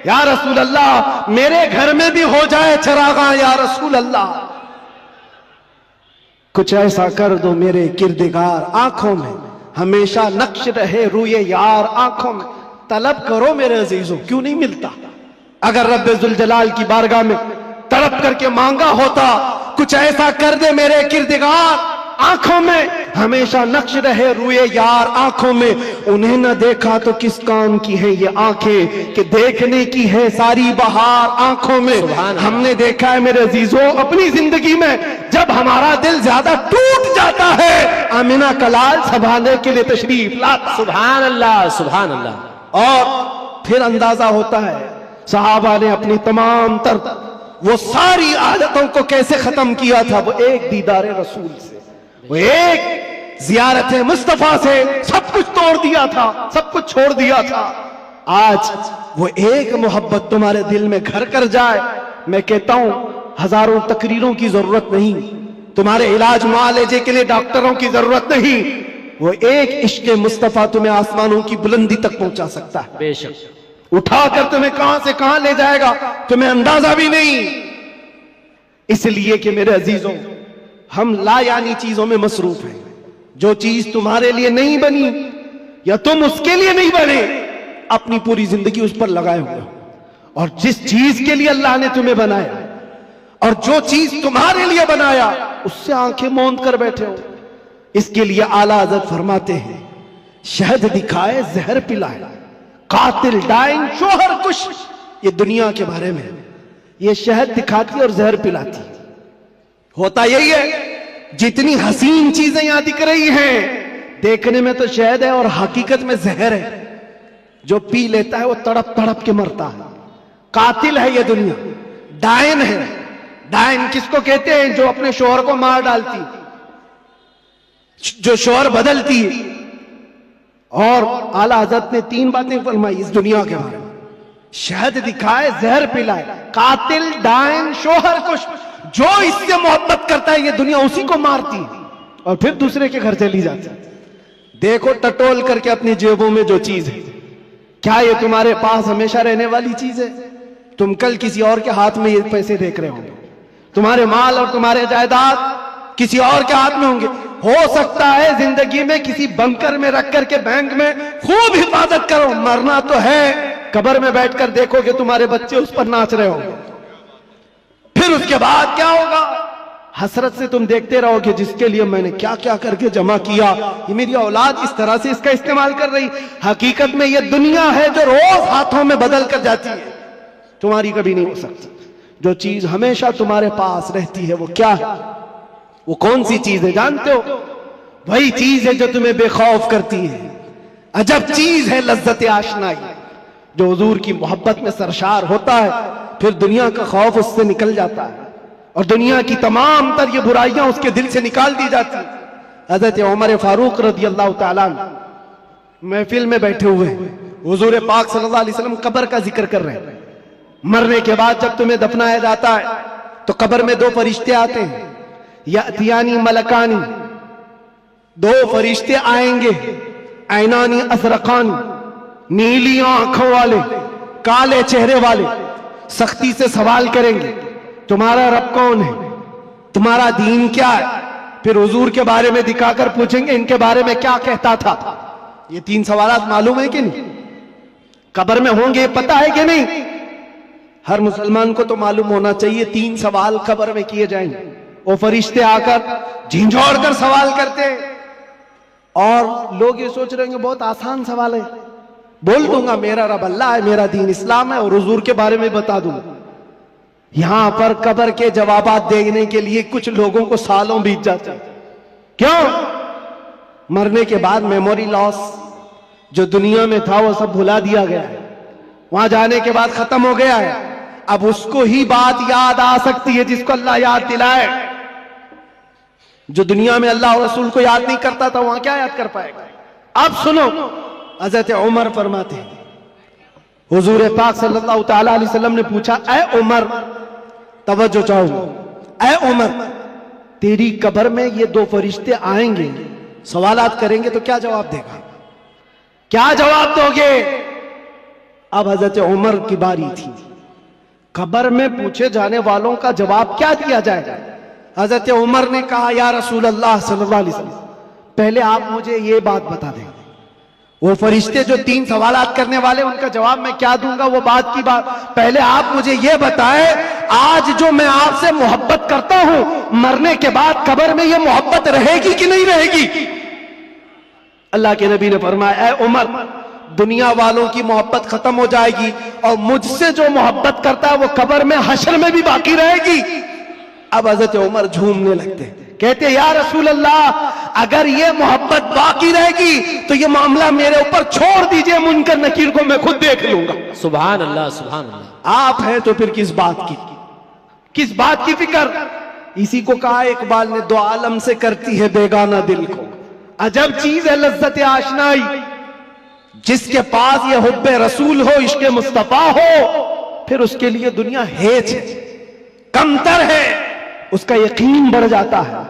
या रसूल अल्लाह मेरे घर में भी हो जाए चरागा, या रसूल अल्लाह कुछ ऐसा कर दो मेरे किरदगार आंखों में हमेशा नक्श रहे रूए यार आंखों में। तलब करो मेरे अजीजों, क्यों नहीं मिलता? अगर रब्बे जुल जलाल की बारगाह में तड़प करके मांगा होता कुछ ऐसा कर दे मेरे किरदगार आंखों में हमेशा नक्श रहे रूए यार आंखों में। उन्हें न देखा तो किस काम की है ये आंखें कि देखने की है सारी बहार आंखों में। हमने देखा है मेरे अजीजों अपनी जिंदगी में जब हमारा दिल ज्यादा टूट जाता है आमिना कलाल संभालने के लिए तशरीफ लाता। सुभान अल्लाह, सुभान अल्लाह। और फिर अंदाजा होता है सहाबा ने अपनी तमाम तर वो सारी आदतों को कैसे खत्म किया था। वो एक दीदार रसूल से, वो एक जियारत मुस्तफा से सब कुछ तोड़ दिया था, सब कुछ छोड़ दिया था। आज वो एक मोहब्बत तुम्हारे दिल में घर कर जाए, मैं कहता हूं हजारों तकरीरों की जरूरत नहीं, तुम्हारे इलाज मुआलजे के लिए डॉक्टरों की जरूरत नहीं। वो एक इश्क मुस्तफा तुम्हें आसमानों की बुलंदी तक पहुंचा सकता है। बेशक, उठाकर तुम्हें कहां से कहां ले जाएगा तुम्हें अंदाजा भी नहीं। इसलिए कि मेरे अजीजों हम लायानी चीजों में मसरूफ हैं। जो चीज तुम्हारे लिए नहीं बनी या तुम उसके लिए नहीं बने अपनी पूरी जिंदगी उस पर लगाए हुए हो। और जिस चीज के लिए अल्लाह ने तुम्हें बनाया और जो चीज तुम्हारे लिए बनाया उससे आंखें मूंद कर बैठे हो। इसके लिए आला हज़रत फरमाते हैं शहद दिखाए जहर पिलाए, कातिल डाइन शोहर कुश। ये दुनिया के बारे में ये शहद दिखाती और जहर पिलाती। होता यही है जितनी हसीन चीजें यहां दिख रही हैं देखने में तो शहद है और हकीकत में जहर है। जो पी लेता है वो तड़प तड़प के मरता है। कातिल है ये दुनिया, डायन है। डायन किसको कहते हैं? जो अपने शोहर को मार डालती, जो शोहर बदलती है। और आला हज़रत ने 3 बातें फरमाई इस दुनिया के बारे में, शहद दिखाए जहर पिलाए, कातिल डायन शोहर कुश। जो इससे मोहब्बत करता है ये दुनिया उसी को मारती है और फिर दूसरे के घर चली जाती है। देखो टटोल करके अपनी जेबों में जो चीज है, क्या ये तुम्हारे पास हमेशा रहने वाली चीज है? तुम कल किसी और के हाथ में ये पैसे देख रहे होंगे, तुम्हारे माल और तुम्हारे जायदाद किसी और के हाथ में होंगे। हो सकता है जिंदगी में किसी बंकर में रख करके बैंक में खूब हिफाजत करो, मरना तो है कब्र में बैठकर देखोगे तुम्हारे बच्चे उस पर नाच रहे होंगे। फिर उसके बाद क्या होगा? हसरत से तुम देखते रहोगे जिसके लिए मैंने क्या क्या करके जमा किया, ये मेरी औलाद इस तरह से इसका इस्तेमाल कर रही। हकीकत में ये दुनिया है जो रोज हाथों में बदल कर जाती है, तुम्हारी कभी नहीं हो सकती। जो चीज हमेशा तुम्हारे पास रहती है वो क्या है? वो कौन सी चीज है जानते हो? वही चीज है जो तुम्हें बेखौफ करती है। अजब चीज है लज्जत आशनाई। जो हुजूर की मोहब्बत में सरशार होता है फिर दुनिया का खौफ उससे निकल जाता है और दुनिया की तमाम तर ये बुराइयां उसके दिल से निकाल दी जाती। हजरत उमर फारूक रज़ी अल्लाह ताला अन्हु महफिल में बैठे हुए हुजूर पाक सल्लल्लाहु अलैहि वसल्लम कब्र का जिक्र कर रहे हैं। मरने के बाद जब तुम्हें दफनाया जाता है तो कब्र में 2 फरिश्ते आते हैं, यातियानी मलकानी। 2 फरिश्ते आएंगे, ऐनानी अज़रक़ानी, नीली आंखों वाले, काले चेहरे वाले, सख्ती से सवाल करेंगे तुम्हारा रब कौन है, तुम्हारा दीन क्या है। फिर हुजूर के बारे में दिखाकर पूछेंगे इनके बारे में क्या कहता था। ये 3 सवालात मालूम है कि नहीं? कब्र में होंगे पता है कि नहीं? हर मुसलमान को तो मालूम होना चाहिए 3 सवाल कब्र में किए जाएंगे। वो फरिश्ते आकर झिंझोड़ कर सवाल करते हैं और लोग ये सोच रहे हैं बहुत आसान सवाल है, बोल दूंगा मेरा रब अल्लाह है, मेरा दीन इस्लाम है और हुजूर के बारे में बता दूंगा। यहां पर कब्र के जवाबात देने के लिए कुछ लोगों को सालों बीत जाते हैं। क्यों? मरने के बाद मेमोरी लॉस जो दुनिया में था वो सब भुला दिया गया है, वहां जाने के बाद खत्म हो गया है। अब उसको ही बात याद आ सकती है जिसको अल्लाह याद दिलाए। जो दुनिया में अल्लाह और रसूल को याद नहीं करता था वहां क्या याद कर पाएगा? अब सुनो, हज़रत उमर फरमाते हैं हुजूर पाक सल्लल्लाहु ताला अलैहि वसल्लम ने पूछा, ऐ उमर, तवज्जो चाहूंगा, ऐ उमर, तेरी कब्र में ये दो फरिश्ते आएंगे, सवालात करेंगे तो क्या जवाब देगा? क्या जवाब दोगे? अब हजरत उमर की बारी थी। कब्र में पूछे जाने वालों का जवाब क्या दिया जाएगा? हजरत उमर ने कहा, या रसूल अल्लाह सल्लल्लाहु अलैहि वसल्लम, पहले आप मुझे ये बात बता दें, वो फरिश्ते जो 3 सवालात करने वाले, उनका जवाब मैं क्या दूंगा, वो बात की बात। पहले आप मुझे ये बताएं, आज जो मैं आपसे मोहब्बत करता हूं, मरने के बाद कब्र में ये मोहब्बत रहेगी कि नहीं रहेगी? अल्लाह के नबी ने फरमाया, ऐ उमर, दुनिया वालों की मोहब्बत खत्म हो जाएगी और मुझसे जो मोहब्बत करता है वो कब्र में, हश्र में भी बाकी रहेगी। अब हजरत उमर झूमने लगते, कहते, या रसूल अल्लाह, अगर ये मोहब्बत बाकी रहेगी तो ये मामला मेरे ऊपर छोड़ दीजिए, मुनकर नकीर को मैं खुद देख लूंगा। सुभान अल्लाह, सुभान अल्लाह। आप हैं तो फिर किस बात की फिक्र? इसी को कहा इकबाल ने, दो आलम से करती है बेगाना दिल को, अजब चीज है लज्जत आशनाई, जिसके पास ये हुब्बे रसूल हो, इश्क़े मुस्तफा हो, फिर उसके लिए दुनिया हेच है, कमतर है, उसका यकीन बढ़ जाता है,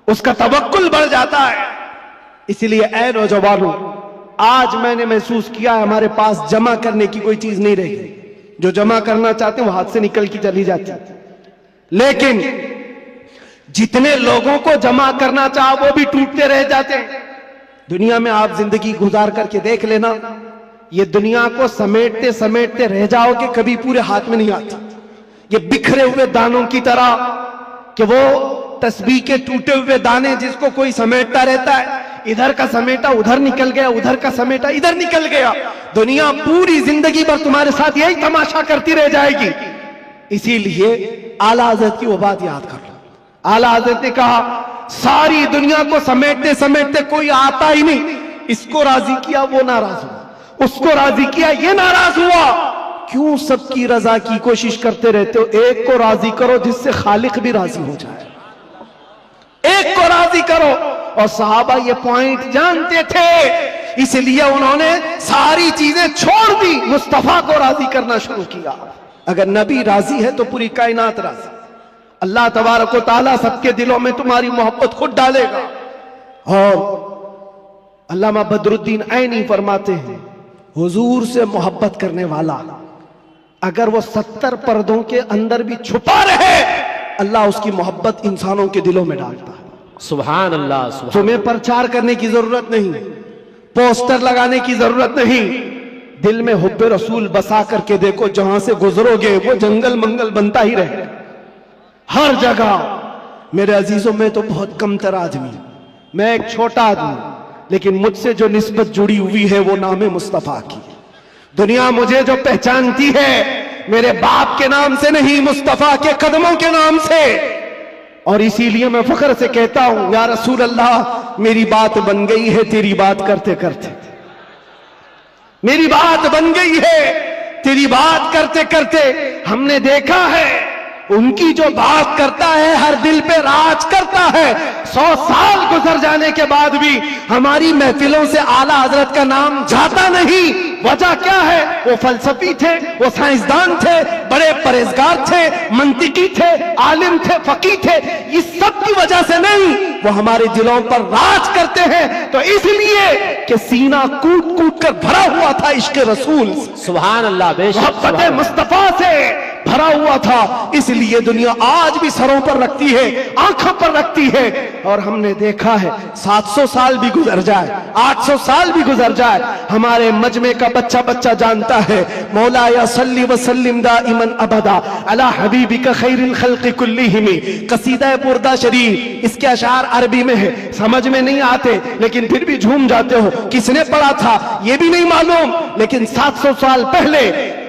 उसका तवक्कुल बढ़ जाता है। इसलिए ऐ नौजवानों, आज मैंने महसूस किया है हमारे पास जमा करने की कोई चीज नहीं रही। जो जमा करना चाहते हैं वो हाथ से निकल की चली जाती है, लेकिन जितने लोगों को जमा करना चाहा वो भी टूटते रह जाते हैं। दुनिया में आप जिंदगी गुजार करके देख लेना, ये दुनिया को समेटते समेटते रह जाओगे, कभी पूरे हाथ में नहीं आती। ये बिखरे हुए दानों की तरह कि वो तस्बीह के टूटे हुए दाने जिसको कोई समेटता रहता है, इधर का समेटा उधर निकल गया, उधर का समेटा इधर निकल गया। दुनिया पूरी जिंदगी भर तुम्हारे साथ यही तमाशा करती रह जाएगी। इसीलिए आला हज़रत की वो बात याद कर लो। आला हज़रत ने कहा, सारी दुनिया को समेटते समेटते कोई आता ही नहीं, इसको राजी किया वो नाराज हुआ, उसको राजी किया ये नाराज हुआ। क्यों सबकी रजा की कोशिश करते रहते हो? एक को राजी करो जिससे खालिक भी राजी हो जाए, एक को राजी करो। और सहाबा ये पॉइंट जानते थे, इसलिए उन्होंने सारी चीजें छोड़ दी, मुस्तफा को राजी करना शुरू किया। अगर नबी राजी है तो पूरी कायनात राजी। अल्लाह तबारक व तआला सबके दिलों में तुम्हारी मोहब्बत खुद डालेगा। और अल्लामा बदरुद्दीन ऐनी फरमाते हैं, हुजूर से मोहब्बत करने वाला अगर वो 70 पर्दों के अंदर भी छुपा रहे, अल्लाह उसकी मोहब्बत इंसानों के दिलों में डालता है। सुभान अल्लाह, सुभान। तुम्हें प्रचार करने की जरूरत नहीं, पोस्टर लगाने की जरूरत नहीं, दिल में हुब्बे रसूल बसा करके देखो, जहां से गुजरोगे वो जंगल मंगल बनता ही रहे हर जगह। मेरे अजीजों, में तो बहुत कमतर आदमी, मैं एक छोटा आदमी, लेकिन मुझसे जो निस्बत जुड़ी हुई है वो नाम मुस्तफा की। दुनिया मुझे जो पहचानती है मेरे बाप के नाम से नहीं, मुस्तफा के कदमों के नाम से। और इसीलिए मैं फख्र से कहता हूं, या रसूल अल्लाह, मेरी बात बन गई है तेरी बात करते करते, मेरी बात बन गई है तेरी बात करते करते। हमने देखा है उनकी जो बात करता है हर दिल पे राज करता है। 100 साल गुजर जाने के बाद भी हमारी महफिलों से आला हजरत का नाम जाता नहीं। वजह क्या है? वो फलसफी थे, वो साइंसदान थे, बड़े परहेजगार थे, मंतिकी थे, आलिम थे, फकीह थे। इस सब की वजह से नहीं, वो हमारे दिलों पर राज करते हैं। तो इसलिए कि सीना कूट कूट कर भरा हुआ था इश्क रसूल, सुभान अल्लाह, मोहब्बत मुस्तफा से भरा हुआ था। इसलिए दुनिया आज भी सरों पर रखती है, आंखों पर रखती है। और हमने देखा है 700 साल भी गुजर जाए, 800 साल भी गुजर जाए, हमारे मजमे का बच्चा बच्चा जानता है, मौला या सल्ली व सल्लिम दाइमन अबदा अला हबीबिका खैरिल खल्क़ि कुल्लिहिम। कसीदा बुर्दा शरीफ, इसके अशार अरबी में है, समझ में नहीं आते लेकिन फिर भी झूम जाते हो। किसने पढ़ा था ये भी नहीं मालूम, लेकिन 700 साल पहले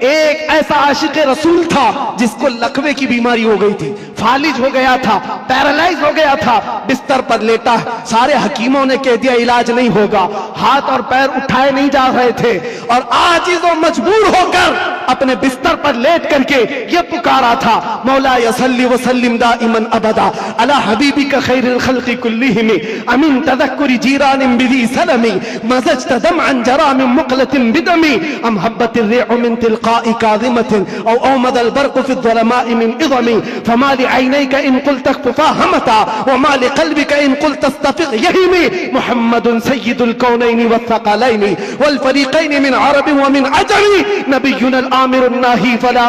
एक ऐसा आशिक रसूल था जिसको लकवे की बीमारी हो गई थी, फालिज हो गया था, पैरालाइज हो गया था, बिस्तर पर लेटा। सारे हकीमों ने कह दिया इलाज नहीं होगा, हाथ और पैर उठाए नहीं जा रहे थे, और आजिज और मजबूर होकर अपने बिस्तर पर लेट करके ये पुकारा था, मौला यसल्ली वसल्लिम दाइमन अबदा अला हबीबिका खैरिल खल्क़ि कुल्लिहिम अमिन तदक्कुरि जीरानिन बिदी सलमी मज़ज्त दमअन जरा मिन मुक़लतिन बिदमी अम हब्बतिर रिअ मिन तिलक़ाइ काज़िमतिन औ औमदल बर्क़ु फ़ि ज़ुलमाइ मिन इज़मी फमा लिअयनैका इन क़ुल्त फ़हमता व मा लिक़ल्बिका इन क़ुल्त तस्तफ़िक़ यहीमी मुहम्मदुन सय्यिदुल कौनैनि वस्सक़लैनि वल फ़रीक़ैनि मिन अरबिन व मिन अजमी नबियुनल आमिरुन नाही फला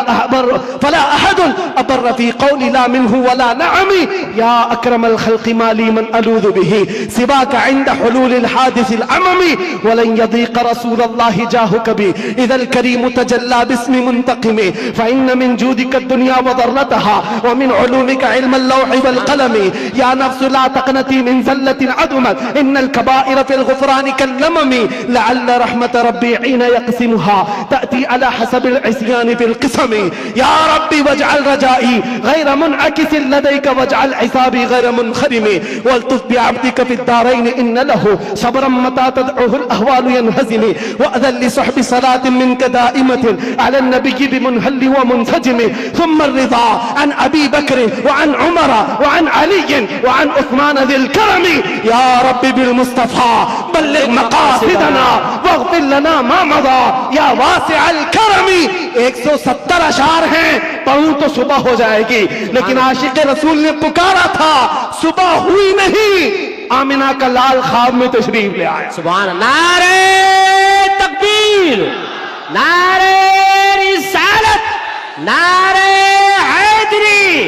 अहदुन अबर फ़ी क़ौलि ला मिन्हु वला नअमी या अक्रमल खल्क़ि माली मन अलूज़ु बिही सिवाका इंद हुलूलिल हादिसिल अममी वलन यदीक़ रसूलल्लाहि जाहु कभी इज़ल करीम तजल्ला बिस्मि मुंतक़िमी फ़इन्न मिन जूदिका दुनिया व ज़र्रतहा व मिन उलूमिका इल्मल लौहि वल क़लमी या नफ्सु ला तक़नती मिन ज़ल्लतिन अदुमत इन्नल कबाइर फ़िल ग़ुफ़रानि कल्लममी लअल्ल रहमत रब्बी हीन यक़सिमुहा तअती अला हसबिल इस्यानि फ़िल क़िसमी या रब्बी वजअल रजाई गैर मुनअकिसिन लदैका वजअल हिसाबी गैर मुनख़रिमी वल्तुफ़ बिअब्दिका फ़िद्दारैनि इन्न लहु सब्रन मता तदउहुल अहवालु यनहज़िमी वअज़ल लिसहबि सलातिन मिनका दाइमतिन अला नबिय्यि बिमुनहल्लि व मुनसजिमी थुम्मा रिज़ा अन अबी बकर व अन उमर व अन अली व अन उस्मान ज़िल करमी या रब्बी बिल मुस्तफ़ा बल्लिग़ मक़ासिदना वग़फ़िर लना मा मज़ा या वासिअल करमी। 170 अशार हैं, पढ़ूं तो सुबह हो जाएगी, लेकिन आशिक़ रसूल ने पुकारा था, सुबह हुई नहीं, आमिना का लाल ख्वाब में तशरीफ ले आया। सुभान अल्लाह। नारे तकबीर, नारे रिसालत, नारे हैदरी,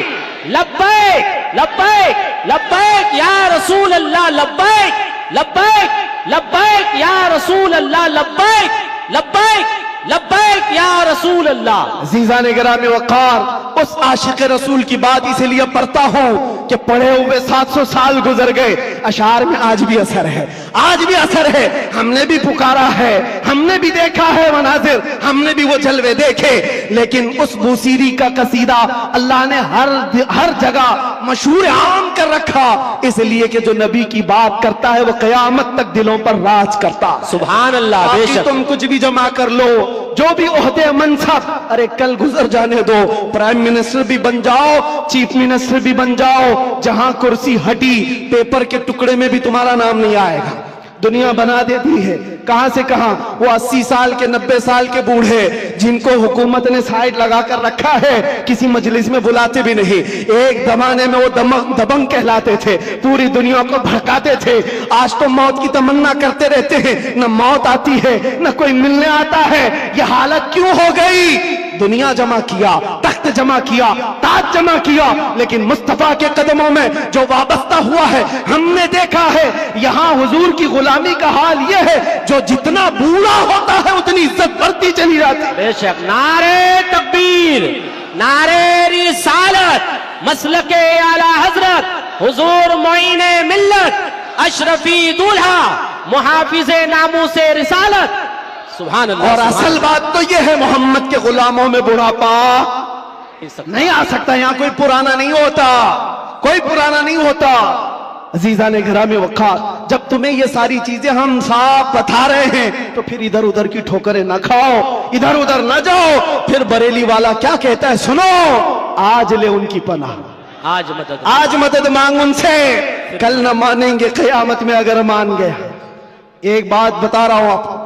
लब्बैक लब्बैक लब्बैक या रसूल अल्लाह, लब्बैक लब्बैक लब्बैक या रसूल अल्लाह, लब्बैक लब्बैक लब्बैक या रसूल अल्लाह। अज़ीज़ान गिरामी वक़ार, उस आशिक़ रसूल की बात इसीलिए पढ़ता हूँ कि पढ़े हुए 700 साल गुजर गए, अशार में आज भी असर है, आज भी असर है। हमने भी पुकारा है, हमने भी देखा है मनाजिर, हमने भी वो जलवे देखे, लेकिन उस बूसीरी का कसीदा अल्लाह ने हर जगह मशहूर आम कर रखा, इसलिए कि जो नबी की बात करता है वो क़यामत तक दिलों पर राज करता। सुभान अल्लाह। बेशक तुम कुछ भी जमा कर लो, जो भी ओहदे मनसब, अरे कल गुजर जाने दो, प्राइम मिनिस्टर भी बन जाओ, चीफ मिनिस्टर भी बन जाओ, जहां कुर्सी हटी पेपर के टुकड़े में भी तुम्हारा नाम नहीं आएगा। दुनिया बना देती है, कहां से कहां वो 80 साल के 90 साल के बूढ़े जिनको हुकूमत ने साइड लगा कर रखा है, किसी मजलिस में बुलाते भी नहीं। एक जमाने में वो दबंग कहलाते थे, पूरी दुनिया को भड़काते थे। आज तो मौत की तमन्ना करते रहते हैं, न मौत आती है न कोई मिलने आता है। ये हालत क्यों हो गई? दुनिया जमा किया, तख्त जमा किया, ताज जमा किया, लेकिन मुस्तफा के कदमों में जो वाबस्ता हुआ है, हमने देखा है यहां हुजूर की गुलामी का हाल यह है, जो जितना बूढ़ा होता है उतनी इज्जत बढ़ती चली जाती है। बेशक। नारे तकबीर, नारे रिसालत, मसलके आला हजरत हुजूर मोइने मिल्लत, अशरफी दूल्हा, मुहाफिज़े नामूसे रिसालत। सुभान अल्लाह। और असल बात तो यह है, मोहम्मद के गुलामों में बुढ़ापा नहीं आ सकता। यहाँ कोई पुराना नहीं होता, कोई पुराना नहीं होता। अजीजा ने घरामे वक़ार, जब तुम्हें ये सारी चीजें हम साफ बता रहे हैं, तो फिर इधर उधर की ठोकरें ना खाओ, इधर उधर ना जाओ। फिर बरेली वाला क्या कहता है, सुनो, आज ले उनकी पनाह, आज मदद मांग उनसे, कल न मानेंगे क़यामत में अगर मान गया। एक बात बता रहा हूं आपको,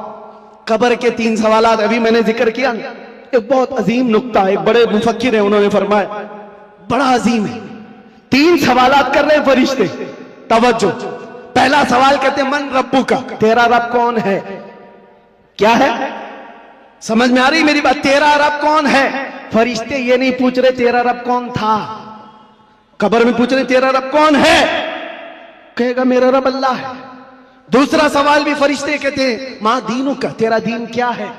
कब्र के 3 सवालात अभी मैंने जिक्र किया ना, एक बहुत अजीम नुक्ता, एक बड़े मुफक्किर है, उन्होंने फरमाया, बड़ा अजीम है। 3 सवालात कर रहे हैं फरिश्ते, तवज्जो। पहला सवाल कहते हैं, मन रब्बू का, तेरा रब कौन है? क्या है? समझ में आ रही मेरी बात? तेरा रब कौन है? फरिश्ते ये नहीं पूछ रहे तेरा रब कौन था, कब्र में पूछ रहे तेरा रब कौन है? कहेगा मेरा रब अल्लाह है। दूसरा सवाल भी फरिश्ते कहते हैं, मां दीनू का, तेरा दीन क्या है?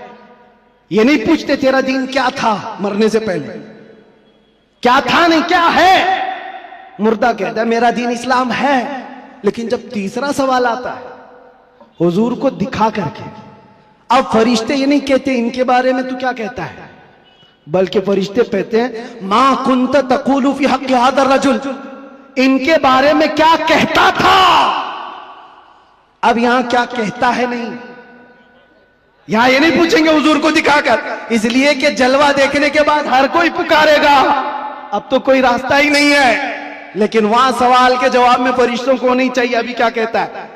ये नहीं पूछते तेरा दीन क्या था मरने से पहले, क्या था नहीं क्या है। मुर्दा कहता है मेरा दीन इस्लाम है। लेकिन जब तीसरा सवाल आता है हुजूर को दिखा करके, अब फरिश्ते ये नहीं कहते इनके बारे में तू क्या कहता है, बल्कि फरिश्ते कहते हैं मां कुंत तकूलु फी हक़्क़ि हाज़ा रजुल, इनके बारे में क्या कहता था। अब यहां क्या कहता है नहीं, यहां ये नहीं पूछेंगे हुजूर को दिखाकर, इसलिए कि जलवा देखने के बाद हर कोई पुकारेगा, अब तो कोई रास्ता ही नहीं है। लेकिन वहां सवाल के जवाब में फरिश्तों को नहीं चाहिए अभी क्या कहता है,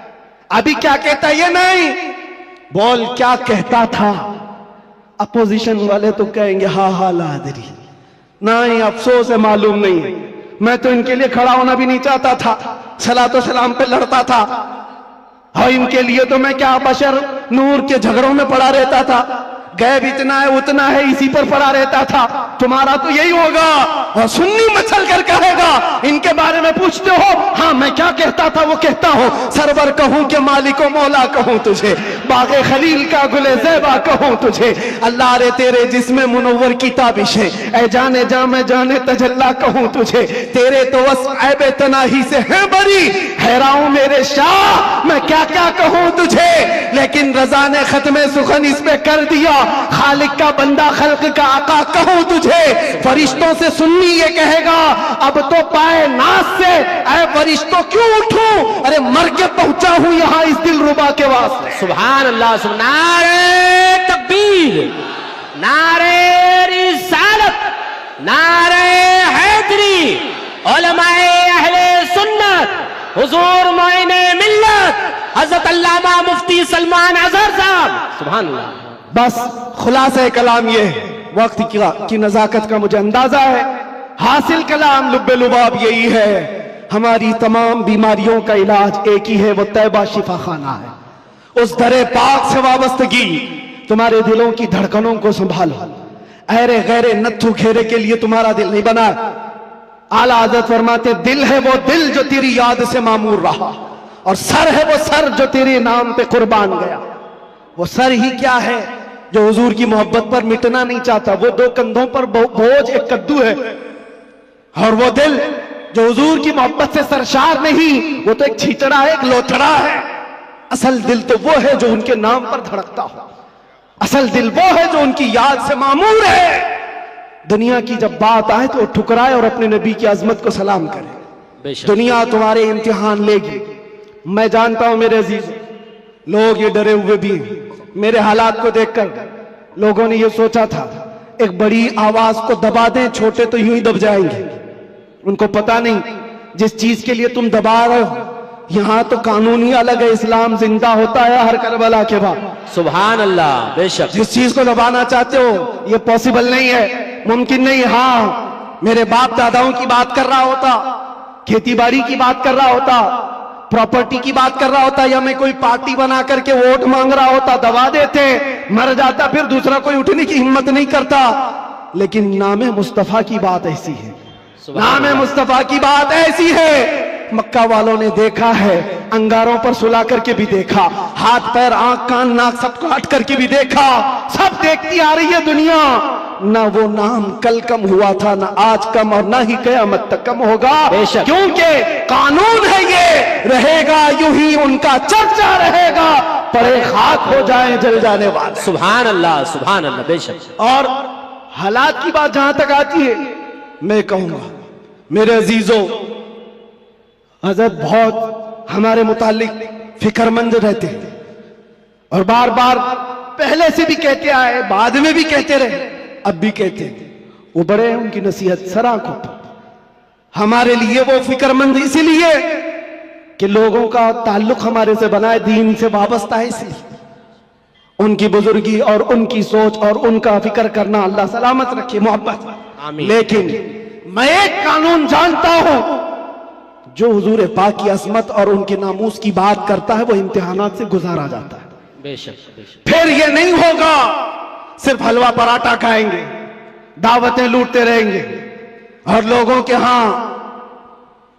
अभी क्या कहता है ये नहीं, बोल क्या कहता था। अपोजिशन वाले तो कहेंगे हा हा लादरी, नहीं अफसोस है मालूम नहीं है, मैं तो इनके लिए खड़ा होना भी नहीं चाहता था, सलातो सलाम पे लड़ता था, और इनके लिए तो मैं क्या बशर नूर के झगड़ों में पड़ा रहता था, गैब इतना है उतना है इसी पर पड़ा रहता था, तुम्हारा तो यही होगा। और सुन्नी मचल कर कहेगा इनके बारे में पूछते हो, हाँ मैं क्या कहता था वो कहता हूं, सरवर कहूं कि मालिको मौला कहूं तुझे, बागे खलील का गुले ज़ेबा कहूं तुझे, अल्लाह रे तेरे जिस्म मुनव्वर की ताबिश है, ऐ जाने जा मैं जाने तजल्ला कहूं तुझे, तेरे तो वस्फ ऐबे तनाही से है बरी, हैराऊं मेरे शाह मैं क्या क्या कहूं तुझे। लेकिन रजा ने खत्मे सुखन इस पे कर दिया, खालिक का बंदा खल्क का आका कहूं तुझे। फरिश्तों से सुन्नी ये कहेगा अब तो पाए नाज से ऐ फरिश्तों क्यों उठूं, अरे मर के पहुंचा हूं यहां इस दिलरुबा के वास्ते। सुभान अल्लाह, नारे तकबीर, नारे रिसालत, नारे हैदरी, उलमाए अहले सुन्नत, हुजूर मोइने मिल्लत हजरत अल्लामा मुफ्ती सलमान अजहर साहब। सुभान अल्लाह। बस खुलासा कलाम ये वक्त की नजाकत का मुझे अंदाजा है, हासिल कलाम लुब्बे लुबाब यही है, हमारी तमाम बीमारियों का इलाज एक ही है, वो तैबा शिफा खाना है। उस दरे पाक से वाबस्तगी तुम्हारे दिलों की धड़कनों को संभालो, अहरे गहरे नत्थु घेरे के लिए तुम्हारा दिल नहीं बना। आला हज़रत फरमाते दिल है वो दिल जो तेरी याद से मामूर रहा, और सर है वो सर जो तेरे नाम पे कुर्बान गया। वो सर ही क्या है जो हुजूर की मोहब्बत पर मिटना नहीं चाहता, वो दो कंधों पर बोझ एक कद्दू है, और वो दिल जो हुजूर की मोहब्बत से सरशार नहीं, वो तो एक छिचड़ा है, एक लोथड़ा है। असल दिल तो वो है जो उनके नाम पर धड़कता हो, असल दिल वो है जो उनकी याद से मामूर है। दुनिया की जब बात आए तो ठुकराए और अपने नबी की अजमत को सलाम करे। दुनिया तुम्हारे इम्तिहान लेगी, मैं जानता हूं मेरे अजीज, लोग ये डरे हुए भी हैं। मेरे हालात को देखकर लोगों ने ये सोचा था एक बड़ी आवाज को दबा दें, छोटे तो यूं ही दब जाएंगे। उनको पता नहीं जिस चीज के लिए तुम दबा रहे हो, यहां तो कानून ही अलग है, इस्लाम जिंदा होता है हर करबला के बाद। सुभान अल्लाह। बेशक जिस चीज को दबाना चाहते हो ये पॉसिबल नहीं है, मुमकिन नहीं। हाँ मेरे बाप दादाओं की बात कर रहा होता, खेती बाड़ी की बात कर रहा होता, प्रॉपर्टी की बात कर रहा होता, या मैं कोई पार्टी बना करके वोट मांग रहा होता, दबा देते, मर जाता, फिर दूसरा कोई उठने की हिम्मत नहीं करता। लेकिन नामे मुस्तफा की बात ऐसी है, नामे मुस्तफा की बात ऐसी है, मक्का वालों ने देखा है, अंगारों पर सुला करके भी देखा, हाथ पैर आंख कान नाक सब काट करके भी देखा, सब देखती आ रही है दुनिया। ना वो नाम कल कम हुआ था, ना आज कम, और ना ही कयामत तक कम होगा, क्योंकि कानून है ये, रहेगा यूं ही उनका चर्चा रहेगा, पड़े खाक हो जाए जल जाने वाले। सुभान अल्लाह, सुभान अल्लाह। बेशक। और हालात की बात जहां तक आती है, मैं कहूंगा मेरे अजीजों, हजरत बहुत हमारे मुतालिक फिक्रमंद रहते हैं, और बार बार पहले से भी कहते आए, बाद में भी कहते रहे, अब भी कहते हैं। वो बड़े हैं, उनकी नसीहत सराखों पर। हमारे लिए वो फिक्रमंद इसीलिए कि लोगों का ताल्लुक हमारे से बना है, दीन से वाबस्ता है, इसलिए उनकी बुजुर्गी और उनकी सोच और उनका फिक्र करना अल्लाह सलामत रखे, मोहब्बत। लेकिन मैं एक कानून जानता हूं, जो हुजूर पाक की असमत और उनके नामूस की बात करता है वो इम्तिहानात से गुजारा जाता है। बेशक, बेशक। फिर ये नहीं होगा सिर्फ हलवा पराठा खाएंगे, दावतें लूटते रहेंगे, और लोगों के यहां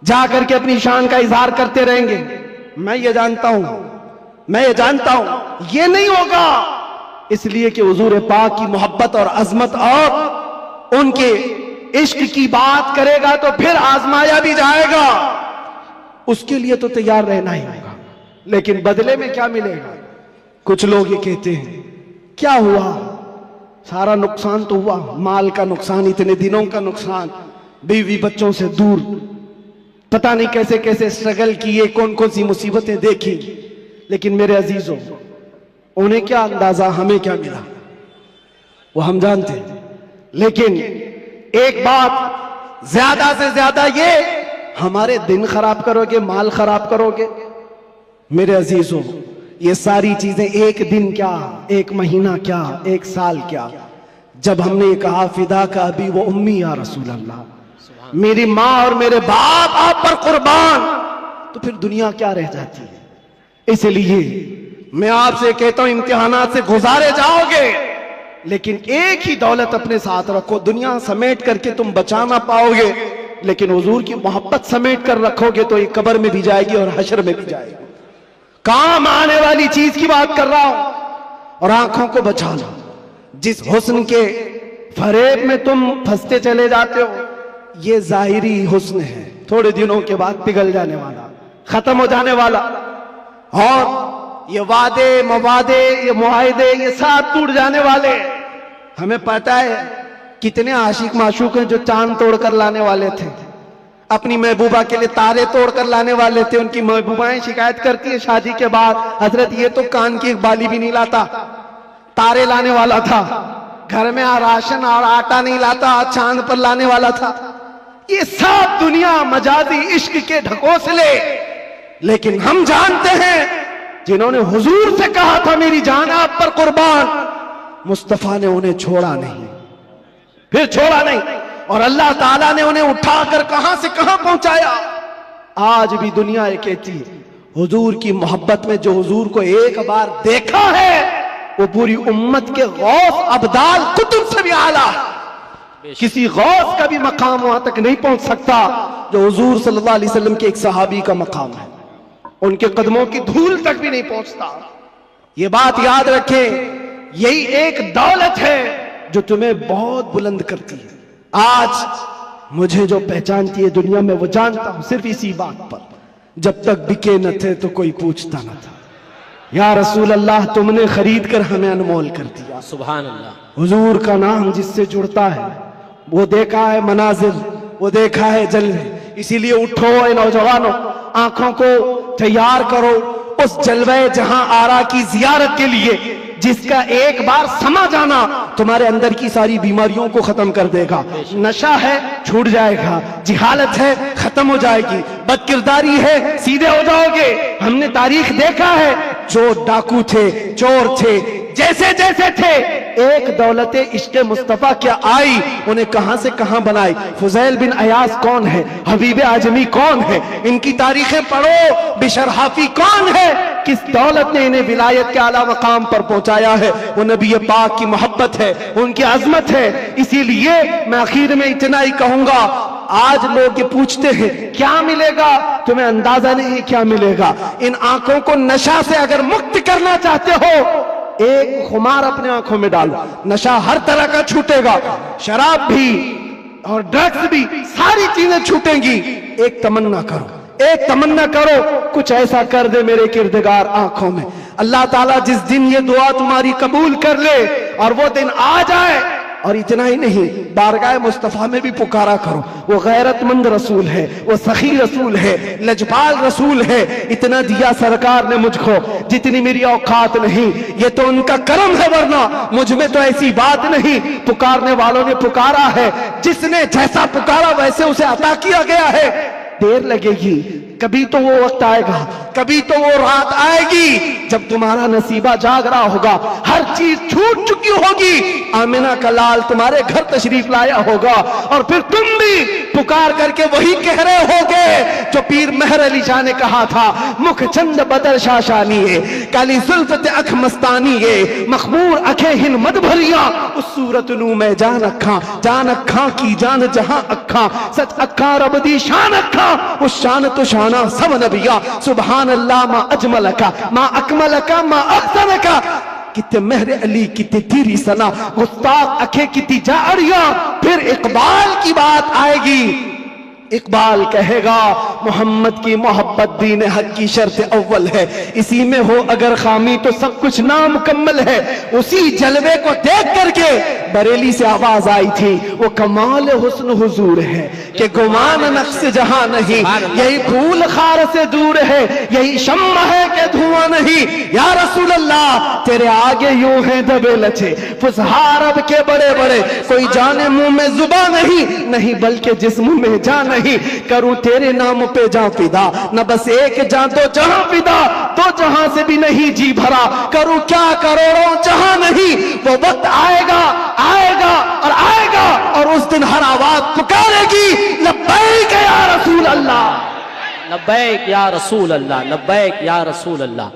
जाकर के अपनी शान का इजहार करते रहेंगे। मैं ये जानता हूं ये नहीं होगा, इसलिए कि हुजूर पाक की मोहब्बत और अजमत और उनके इश्क की बात करेगा तो फिर आजमाया भी जाएगा, उसके लिए तो तैयार रहना ही होगा। लेकिन बदले में क्या मिलेगा? कुछ लोग ये कहते हैं क्या हुआ, सारा नुकसान तो हुआ, माल का नुकसान, इतने दिनों का नुकसान, बीवी बच्चों से दूर, पता नहीं कैसे कैसे स्ट्रगल किए, कौन कौन सी मुसीबतें देखी। लेकिन मेरे अजीजों, उन्हें क्या अंदाजा, हमें क्या मिला वो हम जानते हैं। लेकिन एक बात ज्यादा से ज्यादा, ये हमारे दिन खराब करोगे, माल खराब करोगे। मेरे अजीजों, ये सारी चीजें एक दिन क्या, एक महीना क्या, एक साल क्या, जब हमने कहा फिदा का अभी वो उम्मी या रसूल अल्लाह, मेरी माँ और मेरे बाप आप पर कुर्बान, तो फिर दुनिया क्या रह जाती है। इसलिए मैं आपसे कहता हूं, इम्तिहानात से गुजारे जाओगे, लेकिन एक ही दौलत अपने साथ रखो। दुनिया समेट करके तुम बचा ना पाओगे, लेकिन हुजूर की मोहब्बत समेट कर रखोगे तो ये कब्र में भी जाएगी और हशर में भी जाएगी। काम आने वाली चीज की बात कर रहा हूं। और आंखों को बचा लो। जिस हुस्न के फरेब में तुम फंसते चले जाते हो, ये जाहिरी हुस्न है, थोड़े दिनों के बाद पिघल जाने वाला, खत्म हो जाने वाला। और ये वादे मवादे, ये मुआहदे, ये सब टूट जाने वाले। हमें पता है कितने आशिक माशूक हैं जो चांद तोड़कर लाने वाले थे, अपनी महबूबा के लिए तारे तोड़कर लाने वाले थे। उनकी महबूबाएं शिकायत करती है शादी के बाद, हजरत ये तो कान की एक बाली भी नहीं लाता, तारे लाने वाला था, घर में राशन और आटा नहीं लाता, चांद पर लाने वाला था। ये सब दुनिया मजाजी इश्क के ढकोसले। लेकिन हम जानते हैं जिन्होंने हुजूर से कहा था मेरी जान आप पर कुर्बान, मुस्तफा ने उन्हें छोड़ा नहीं, फिर छोड़ा नहीं, और अल्लाह ताला ने उन्हें उठाकर कहां से कहां पहुंचाया। आज भी दुनिया ये कहती है हुजूर की मोहब्बत में जो हुजूर को एक बार देखा है वो पूरी उम्मत के गौस अब्दाल कुतुब से भी आला है। किसी गौस का भी मकाम वहां तक नहीं पहुंच सकता जो हुजूर सल्लल्लाहु अलैहि वसल्लम के एक सहाबी का मकाम है। उनके कदमों की धूल तक भी नहीं पहुंचता। ये बात याद रखें, यही एक दौलत है जो तुम्हें बहुत बुलंद करती है। आज मुझे जो पहचानती है दुनिया में, वो जानता हूं सिर्फ इसी बात पर, जब तक बिके न थे तो कोई पूछता न था। या रसूल अल्लाह, तुमने खरीद कर हमें अनमोल कर दिया। सुभान अल्लाह। हुजूर का नाम जिससे जुड़ता है वो देखा है मनाजिर, वो देखा है जलवे। इसीलिए उठो ए नौजवानों, आंखों को तैयार करो उस जलवे जहां आरा की जियारत के लिए, जिसका एक बार समा जाना तुम्हारे अंदर की सारी बीमारियों को खत्म कर देगा। नशा है छूट जाएगा, जिहालत है खत्म हो जाएगी, बदकिरदारी है सीधे हो जाओगे। हमने तारीख देखा है, जो डाकू थे, चोर थे, जैसे जैसे थे, एक दौलते इश्क़ मुस्तफा क्या आई, उन्हें कहां से कहां बनाई। फुजैल बिन अयास कौन है, हबीब आजमी कौन है, इनकी तारीखें पढ़ो। बिशर हाफी कौन है, किस दौलत ने इन्हें विलायत के आला मकाम पर पहुंचाया है। वो नबी पाक की मोहब्बत है, उनकी अजमत है। इसीलिए मैं आखिर में इतना ही कहूंगा, आज लोग ये पूछते हैं क्या मिलेगा, तुम्हें अंदाजा नहीं क्या मिलेगा। इन आंखों को नशा से अगर मुक्त करना चाहते हो, एक खुमार अपने आंखों में डालो, नशा हर तरह का छूटेगा, शराब भी और ड्रग्स भी, सारी चीजें छूटेंगी। एक तमन्ना करो, एक तमन्ना करो, कुछ ऐसा कर दे मेरे किरदगार आंखों में। अल्लाह ताला जिस दिन ये दुआ तुम्हारी कबूल कर ले और वो दिन आ जाए, और इतना ही नहीं, बारगाह मुस्तफा में भी पुकारा करो। वो गैरतमंद रसूल है, वो सखी रसूल है, लजपाल रसूल है। इतना दिया सरकार ने मुझको जितनी मेरी औकात नहीं, ये तो उनका करम है, वरना मुझ में तो ऐसी बात नहीं। पुकारने वालों ने पुकारा है, जिसने जैसा पुकारा वैसे उसे अता किया गया है। देर लगेगी, कभी तो वो वक्त आएगा, कभी तो वो रात आएगी जब तुम्हारा नसीबा जाग रहा होगा, हर चीज छूट चुकी होगी, आमिना का लाल तुम्हारे घर तशरीफ लाया होगा, और फिर तुम भी पुकार करके वही कह रहे होगे जो पीर मेहर अली शाह ने कहा था, मुख चंद बदर शाशानी है, काली जुल्फत अख मस्तानी है, मखमूर अखे हिन मद भरिया, उस सूरत नू मैं जान अखा की जान जहां अखा, सच अखा रब दी शान अखा, उस शान तो शाना सब नबिया। सुभान अल्लाह मा अजमल का, मा अकमल का, मा अहसन का। कितने मेहर अली कितनी तेरी सना, गुस्ताख अखे कितनी जाड़िया। फिर इकबाल की बात आएगी, इकबाल कहेगा मोहम्मद की मोहब्बत दीन हक की शर्त अव्वल है, इसी में हो अगर खामी तो सब कुछ नामुकम्मल है। उसी जलवे को देख करके बरेली से आवाज आई थी, वो कमाल हुस्न हुजूर है कि गुमान नक्श जहां नहीं, यही फूल खार से दूर है, यही शम्मा है कि धुआं नहीं। या रसूल अल्लाह तेरे आगे यूं है दबे लचे फुसहार अब के बड़े बड़े, कोई जाने मुंह में जुबा नहीं बल्कि जिस्म में जान नहीं। करूं तेरे नाम पे जान फिदा, न बस एक जान दो जहां फिदा, दो जहां से भी नहीं जी भरा, करूं क्या करोड़ों जहां नहीं। वो वक्त आएगा आएगा और आएगा और उस दिन हर आवाज पुकारेगी लब्बैक या रसूल अल्लाह, लब्बैक या रसूल अल्लाह, लब्बैक या रसूल अल्लाह।